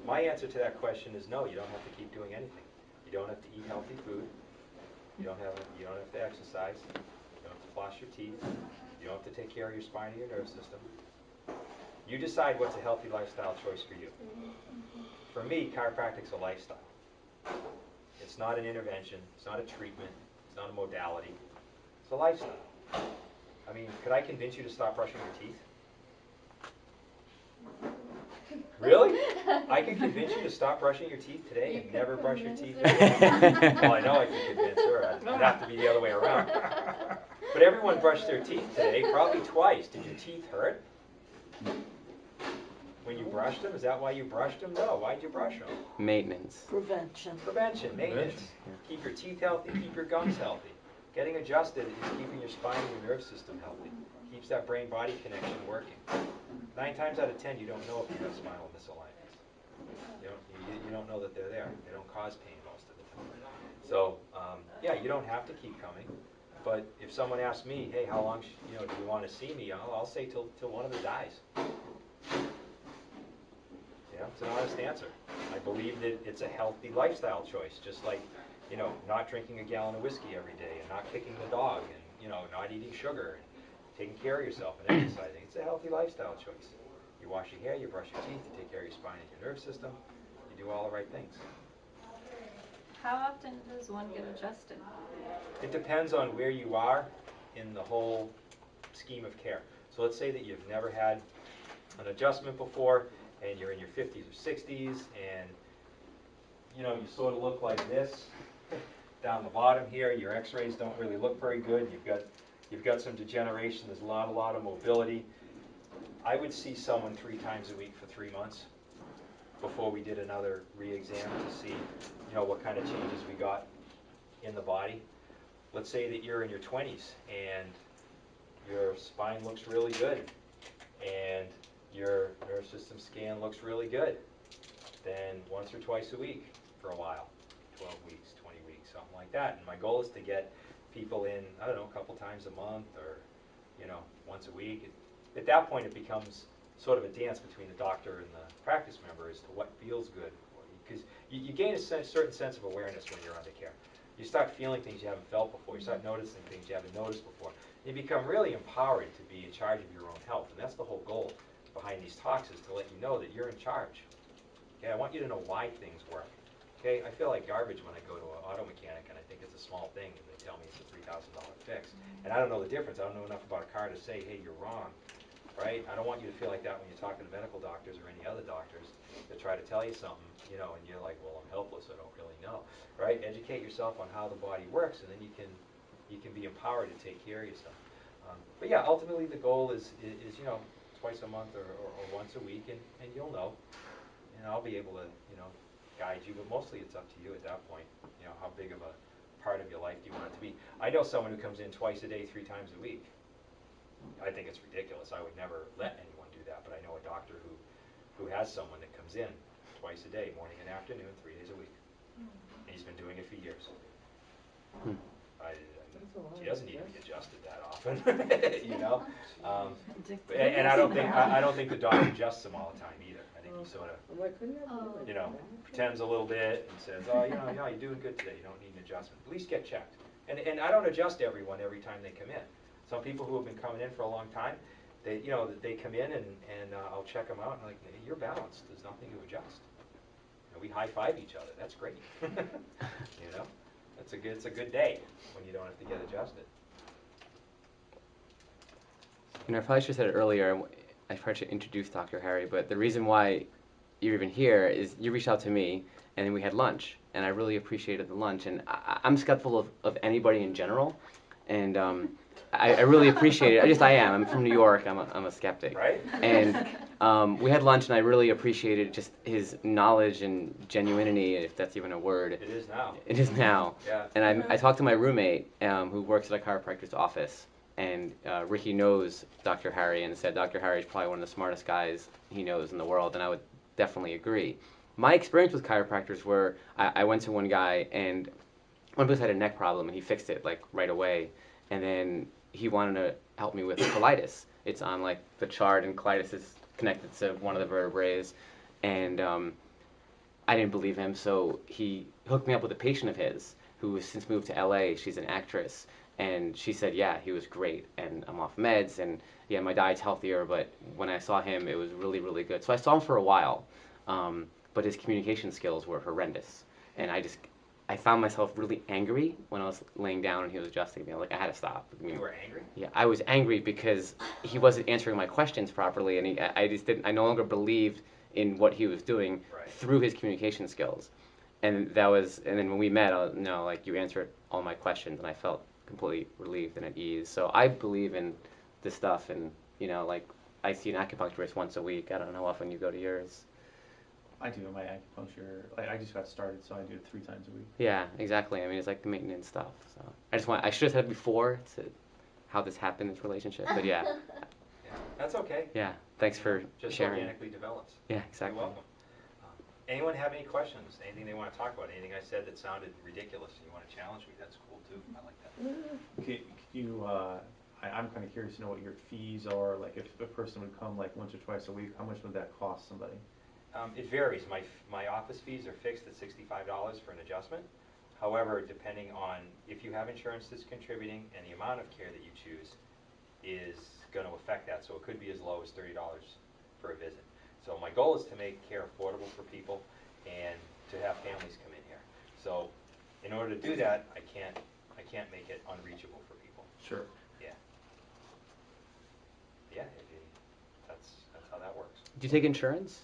My answer to that question is no, you don't have to keep doing anything. You don't have to eat healthy food. You don't have to exercise. You don't have to floss your teeth. You don't have to take care of your spine or your nerve system. You decide what's a healthy lifestyle choice for you. For me, chiropractic's a lifestyle. It's not an intervention. It's not a treatment. It's not a modality. It's a lifestyle. I mean, could I convince you to stop brushing your teeth? Really? I could convince you to stop brushing your teeth today and never brush your teeth again? Well, I know I could convince her. I'd have to be the other way around. But everyone brushed their teeth today, probably twice. Did your teeth hurt when you brushed them? Is that why you brushed them? No. Why'd you brush them? Maintenance. Prevention. Prevention, maintenance. Keep your teeth healthy, keep your gums healthy. Getting adjusted is keeping your spine and your nerve system healthy. Keeps that brain-body connection working. 9 times out of 10, you don't know if you have spinal misalignments. You don't know that they're there. They don't cause pain most of the time. So, yeah, you don't have to keep coming. But if someone asks me, hey, how long do you want to see me? I'll say till one of them dies. Yeah, it's an honest answer. I believe that it's a healthy lifestyle choice, just like, not drinking a gallon of whiskey every day and not kicking the dog and, not eating sugar and taking care of yourself and exercising. It's a healthy lifestyle choice. You wash your hair, you brush your teeth, you take care of your spine and your nerve system, you do all the right things. How often does one get adjusted? It depends on where you are in the whole scheme of care. So let's say that you've never had an adjustment before and you're in your 50s or 60s and you sort of look like this down the bottom here. Your x-rays don't really look very good. You've got some degeneration. There's a lot of mobility. I would see someone 3 times a week for 3 months before we did another re-exam to see what kind of changes we got in the body. Let's say that you're in your 20s and your spine looks really good and your nerve system scan looks really good. Then once or twice a week for a while, 12 weeks, 20 weeks, something like that. And my goal is to get people in, I don't know, a couple times a month or, once a week. At that point, it becomes sort of a dance between the doctor and the practice member as to what feels good for you. Because you gain a certain sense of awareness when you're under care. You start feeling things you haven't felt before. You start noticing things you haven't noticed before. You become really empowered to be in charge of your own health. And that's the whole goal behind these talks, is to let you know that you're in charge. Okay, I want you to know why things work. Okay, I feel like garbage when I go to an auto mechanic and I think it's a small thing and they tell me it's a $3,000 fix. And I don't know the difference. I don't know enough about a car to say, hey, you're wrong. Right? I don't want you to feel like that when you're talking to medical doctors or any other doctors that try to tell you something, and you're like, well, I'm helpless. I don't really know. Right? Educate yourself on how the body works, and then you can be empowered to take care of yourself. But yeah, ultimately the goal is twice a month or once a week, and you'll know. And I'll be able to, guide you, but mostly it's up to you at that point, how big of a part of your life do you want it to be. I know someone who comes in twice a day, 3 times a week. I think it's ridiculous. I would never let anyone do that, but I know a doctor who has someone that comes in twice a day, morning and afternoon, 3 days a week. And he's been doing it for years. That's a lot She of doesn't need to be adjustment. adjusted that often, you know? And I don't think the doc adjusts them all the time either. I think he sort of, I'm like, couldn't that be like you know, 10%? pretends a little bit and says, oh, you know, yeah, you're doing good today, you don't need an adjustment. At least get checked. And I don't adjust everyone every time they come in. Some people who have been coming in for a long time, they, you know, they come in and I'll check them out and I'm like, hey, you're balanced, there's nothing to adjust. And we high five each other, that's great. You know, it's a good day when you don't have to get adjusted. You know, I probably should have said it earlier. I probably should introduce Dr. Harry, but the reason why you're even here is you reached out to me, and then we had lunch, and I really appreciated the lunch. And I'm skeptical of anybody in general, and I really appreciate it. I am. I'm from New York. I'm a skeptic. Right? And we had lunch, and I really appreciated just his knowledge and genuinity, if that's even a word. It is now. It is now. Yeah. And I talked to my roommate, who works at a chiropractor's office. And Ricky knows Dr. Harry and said Dr. Harry is probably one of the smartest guys he knows in the world, and I would definitely agree. My experience with chiropractors were I went to one guy, and one of us had a neck problem, and he fixed it like right away. And then he wanted to help me with colitis. It's on like the chart, and colitis is connected to one of the vertebrae. And I didn't believe him, so he hooked me up with a patient of his who has since moved to LA. She's an actress. And she said, yeah, he was great, and I'm off meds, and yeah, my diet's healthier, but when I saw him, it was really, really good. So I saw him for a while, but his communication skills were horrendous. And I found myself really angry when I was laying down and he was adjusting me. Like, I had to stop. You were angry? Yeah, I was angry because he wasn't answering my questions properly, and I no longer believed in what he was doing through his communication skills. And then when we met, you answered all my questions, and I felt completely relieved and at ease. So I believe in this stuff, and I see an acupuncturist once a week. I don't know how often you go to yours. I do my acupuncture. I just got started, so I do it 3 times a week. Yeah, exactly. I mean, it's like the maintenance stuff. So I should have said before how this happened in this relationship, but yeah. Yeah, that's okay. Yeah, thanks for Just sharing. organically develops. Yeah, exactly. You're welcome. Anyone have any questions? Anything they want to talk about? Anything I said that sounded ridiculous? You want to challenge me? That's cool too. I like that. Could you, I'm kind of curious to know what your fees are. Like, if a person would come like once or twice a week, how much would that cost somebody? It varies. My office fees are fixed at $65 for an adjustment. However, depending on if you have insurance that's contributing and the amount of care that you choose is going to affect that. So it could be as low as $30 for a visit. So my goal is to make care affordable for people and to have families come in here. So in order to do that, I can't make it unreachable for people. Sure. Yeah. Yeah, that's how that works. Do you take insurance?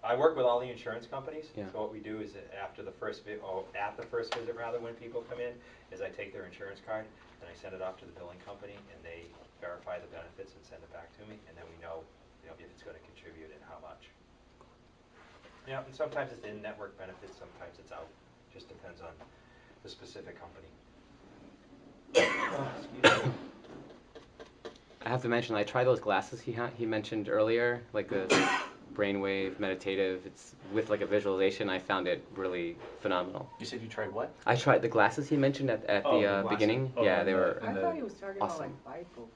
I work with all the insurance companies. Yeah. So what we do is at the first visit, when people come in, is I take their insurance card and I send it off to the billing company, and they verify the benefits and send it back to me, and then we know, if it's going to contribute and how much. Yeah, and sometimes it's in-network benefits, sometimes it's out. Just depends on the specific company. Excuse me. I have to mention, I tried those glasses he mentioned earlier, like the brainwave meditative. It's with like a visualization. I found it really phenomenal. You said you tried what? I tried the glasses he mentioned at the glasses. beginning. Oh, Yeah, and they the- were. I thought he was talking awesome. about like bifocals,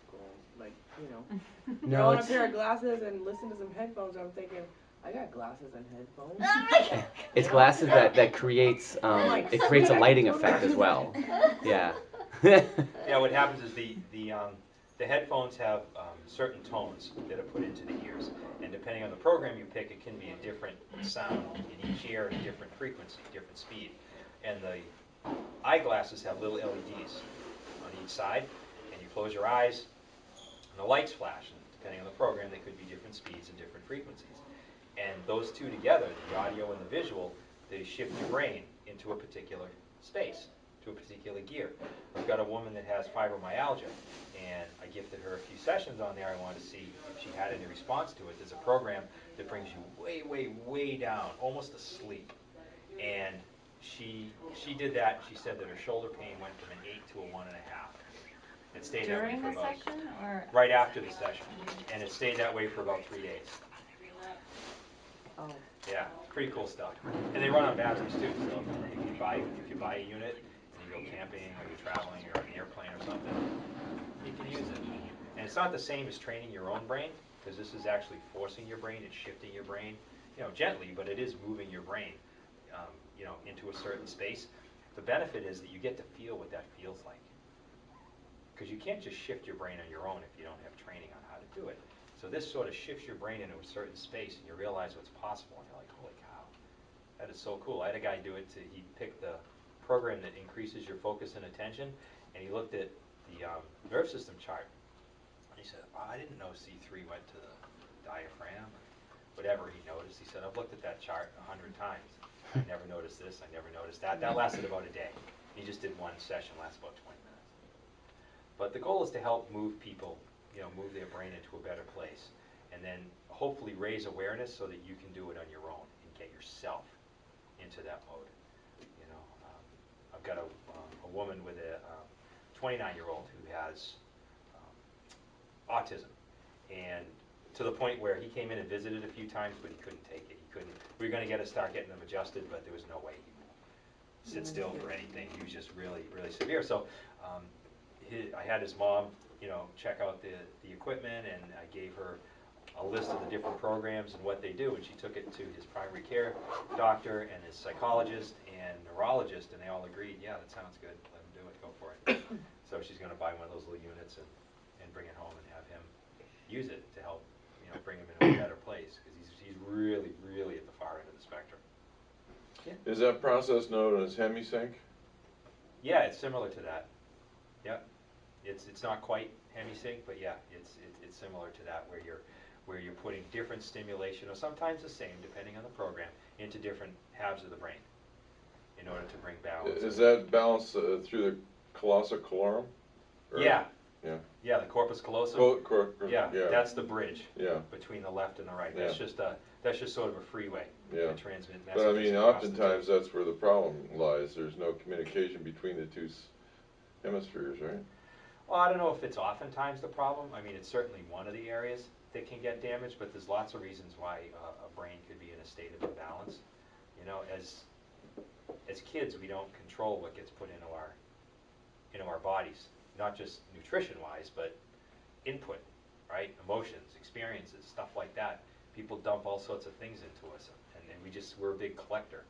like, No, throw on a it's, pair of glasses and listen to some headphones. I'm thinking, I got glasses and headphones. it's glasses that creates it creates a lighting effect as well. Yeah. Yeah, what happens is the headphones have certain tones that are put into the ears, and depending on the program you pick, it can be a different sound in each ear and a different frequency, different speed. And the eyeglasses have little LEDs on each side, and you close your eyes, and the lights flash. And depending on the program, they could be different speeds and different frequencies. And those two together, the audio and the visual, they shift your brain into a particular space, to a particular gear. I've got a woman that has fibromyalgia, and I gifted her a few sessions on there. I wanted to see if she had any response to it. There's a program that brings you way, way, way down, almost asleep. And she did that, and she said that her shoulder pain went from an 8 to a 1.5. It stayed that way During for the about, session, or? right after the session, and it stayed that way for about 3 days. Oh. Yeah, pretty cool stuff. And they run on batteries too, so if you buy a unit and you go camping or you're traveling or on an airplane or something, you can use it. And it's not the same as training your own brain, because this is actually forcing your brain and shifting your brain, gently, but it is moving your brain, into a certain space. The benefit is that you get to feel what that feels like. Because you can't just shift your brain on your own if you don't have training on how to do it. So this sort of shifts your brain into a certain space, and you realize what's possible, and you're like, holy cow, that is so cool. I had a guy do it. He picked the program that increases your focus and attention, and he looked at the nerve system chart. And he said, oh, I didn't know C3 went to the diaphragm, or whatever he noticed. He said, I've looked at that chart 100 times. I never noticed this, I never noticed that. That lasted about a day. He just did one session, lasted about 20 minutes. But the goal is to help move people, move their brain into a better place, and then hopefully raise awareness so that you can do it on your own and get yourself into that mode. I've got a woman with a 29-year-old who has autism, and to the point where he came in and visited a few times, but he couldn't take it. We were going to start getting them adjusted, but there was no way he would sit still for anything. He was just really, really severe. So I had his mom, check out the equipment, and I gave her a list of the different programs and what they do, and she took it to his primary care doctor and his psychologist and neurologist, and they all agreed, yeah, that sounds good, let him do it, go for it. So she's going to buy one of those little units and bring it home and have him use it to help, bring him into a better place, because he's really, really at the far end of the spectrum. Yeah. Is that process known as hemisync? Yeah, it's similar to that. Yep. It's not quite hemisync, but yeah, it's similar to that, where you're putting different stimulation, or sometimes the same, depending on the program, into different halves of the brain in order to bring balance. Is that balance through the collosa calorum? Yeah. Yeah. Yeah, the corpus callosum. Yeah, that's the bridge between the left and the right. That's just sort of a freeway to transmit messages. But I mean, oftentimes that's where the problem lies. There's no communication between the two hemispheres, right? Well, I don't know if it's oftentimes the problem. I mean, it's certainly one of the areas that can get damaged, but there's lots of reasons why a brain could be in a state of imbalance. As kids, we don't control what gets put into our bodies, not just nutrition-wise, but input, right? Emotions, experiences, stuff like that. People dump all sorts of things into us, and we're a big collector.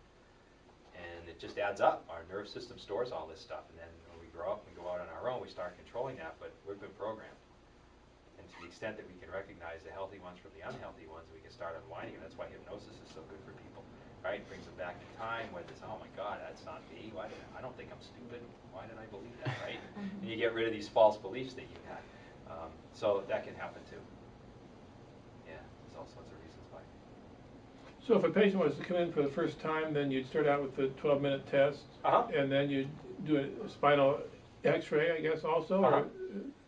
And it just adds up. Our nerve system stores all this stuff, and then when we grow up and go out on our own, we start controlling that, but we've been programmed. And to the extent that we can recognize the healthy ones from the unhealthy ones, we can start unwinding it. That's why hypnosis is so good for people, right? It brings them back in time, where it's, oh my God, that's not me. I don't think I'm stupid. Why did I believe that, right? And you get rid of these false beliefs that you had. So that can happen too. Yeah, there's all sorts of reasons why. So if a patient was to come in for the first time, then you'd start out with the 12-minute test, and then you'd do a spinal X-ray, I guess, also? Or,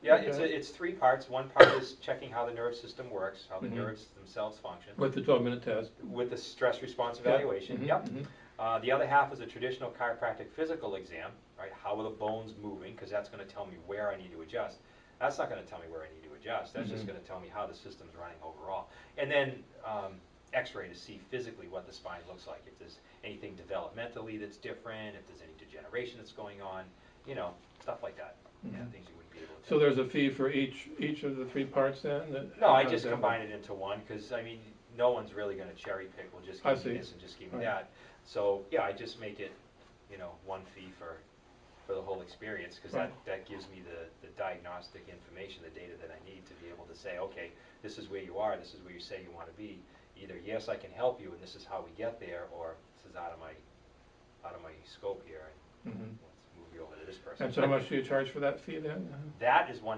yeah, it's 3 parts. One part is checking how the nerve system works, how the nerves themselves function. With the 12-minute test? With the stress response evaluation, the other half is a traditional chiropractic physical exam, right? How are the bones moving? Because that's going to tell me where I need to adjust. That's not going to tell me where I need to adjust. That's just going to tell me how the system's running overall. And then X-ray to see physically what the spine looks like. If there's anything developmentally that's different, if there's any degeneration that's going on, stuff like that. Yeah, things you wouldn't be able to. So there's a fee for each of the 3 parts then? No, I just combine it into one, because I mean, no one's really going to cherry pick. Well, just give me this and just give me that. So yeah, I just make it, one fee for the whole experience, because that gives me the diagnostic information, the data that I need to be able to say, okay, this is where you are, this is where you say you want to be. Either yes, I can help you, and this is how we get there, or this is out of my scope here, and let's move you over to this person. And so how much do you charge for that fee then? That is $195.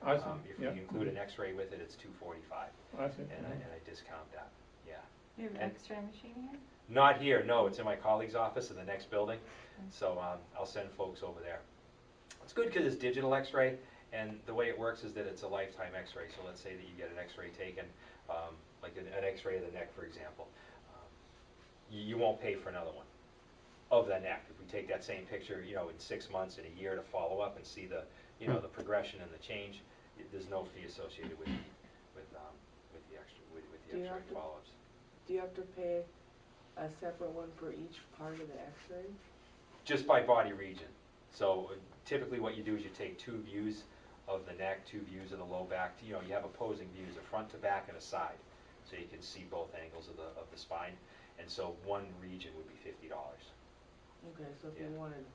I see. If you include an X-ray with it, it's $245. I see. And I discount that. Yeah. You have an X-ray machine here? Not here, no. It's in my colleague's office in the next building. So I'll send folks over there. It's good because it's digital X-ray, and the way it works is that it's a lifetime X-ray. So let's say that you get an X-ray taken, like an X-ray of the neck, for example. You won't pay for another one of the neck. If we take that same picture, in 6 months, in a year, to follow up and see the, the progression and the change, there's no fee associated with the X-ray follow-ups. Do you have to pay a separate one for each part of the X-ray? Just by body region. So typically what you do is you take 2 views of the neck, 2 views of the low back. You know, you have opposing views, a front to back and a side, so you can see both angles of the spine. And so one region would be $50. Okay, so if you Yeah. wanted,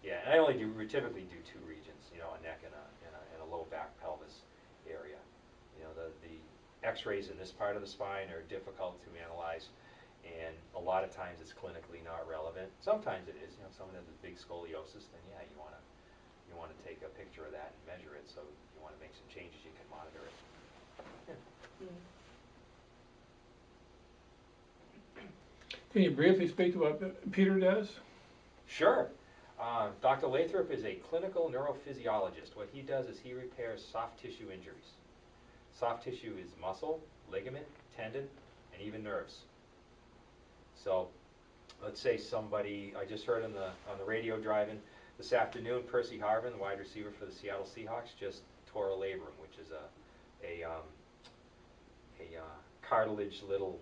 Yeah, and we typically do 2 regions, you know, a neck and a low back pelvis area. You know, the x-rays in this part of the spine are difficult to analyze, and a lot of times it's clinically not relevant. Sometimes it is, you know, if someone has a big scoliosis, then yeah, you want to take a picture of that and measure it, so if you want to make some changes, you can monitor it. Can you briefly speak to what Peter does? Sure. Dr. Lathrop is a clinical neurophysiologist. What he does is he repairs soft tissue injuries. Soft tissue is muscle, ligament, tendon, and even nerves. So let's say somebody, I just heard on the radio driving this afternoon, Percy Harvin, the wide receiver for the Seattle Seahawks, just tore a labrum, which is a cartilage little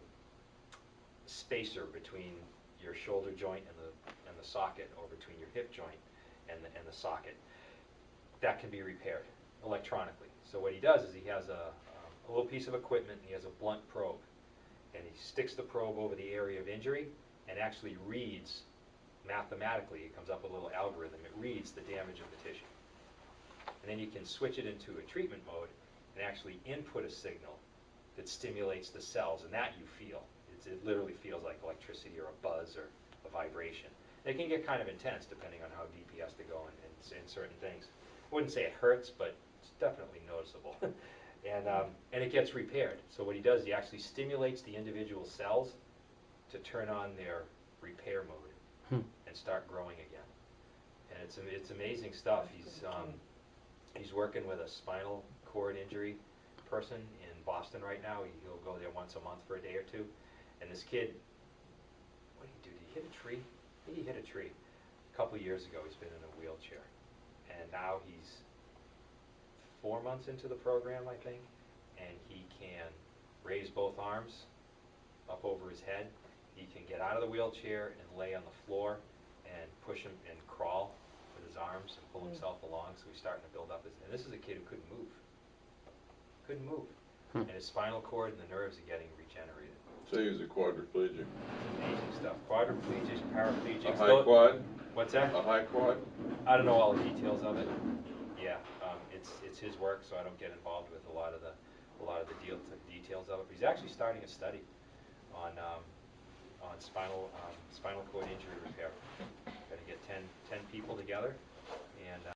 spacer between your shoulder joint and the socket, or between your hip joint and the socket. That can be repaired electronically. So what he does is he has a little piece of equipment, and he has a blunt probe, and he sticks the probe over the area of injury and actually reads mathematically. It comes up with a little algorithm. It reads the damage of the tissue, and then you can switch it into a treatment mode and actually input a signal that stimulates the cells, and that you feel. It literally feels like electricity or a buzz or a vibration. It can get kind of intense depending on how deep he has to go in certain things. I wouldn't say it hurts, but it's definitely noticeable. And it gets repaired. So what he does, he actually stimulates the individual cells to turn on their repair mode and start growing again. And it's amazing stuff. He's working with a spinal cord injury person in Boston right now. He'll go there once a month for a day or 2. And this kid, what did he do? Did he hit a tree? I think he hit a tree. A couple of years ago, he's been in a wheelchair. And now he's 4 months into the program, I think, and he can raise both arms up over his head. He can get out of the wheelchair and lay on the floor and push him and crawl with his arms and pull himself along. So he's starting to build up his, and this is a kid who couldn't move. Couldn't move. And his spinal cord and the nerves are getting regenerated. So he was a quadriplegic. Amazing stuff. Quadriplegic, paraplegic. A high quad? What's that? A high quad? I don't know all the details of it. Yeah, it's his work, so I don't get involved with a lot of the details of it. But he's actually starting a study on spinal cord injury repair. Going to get 10 people together, and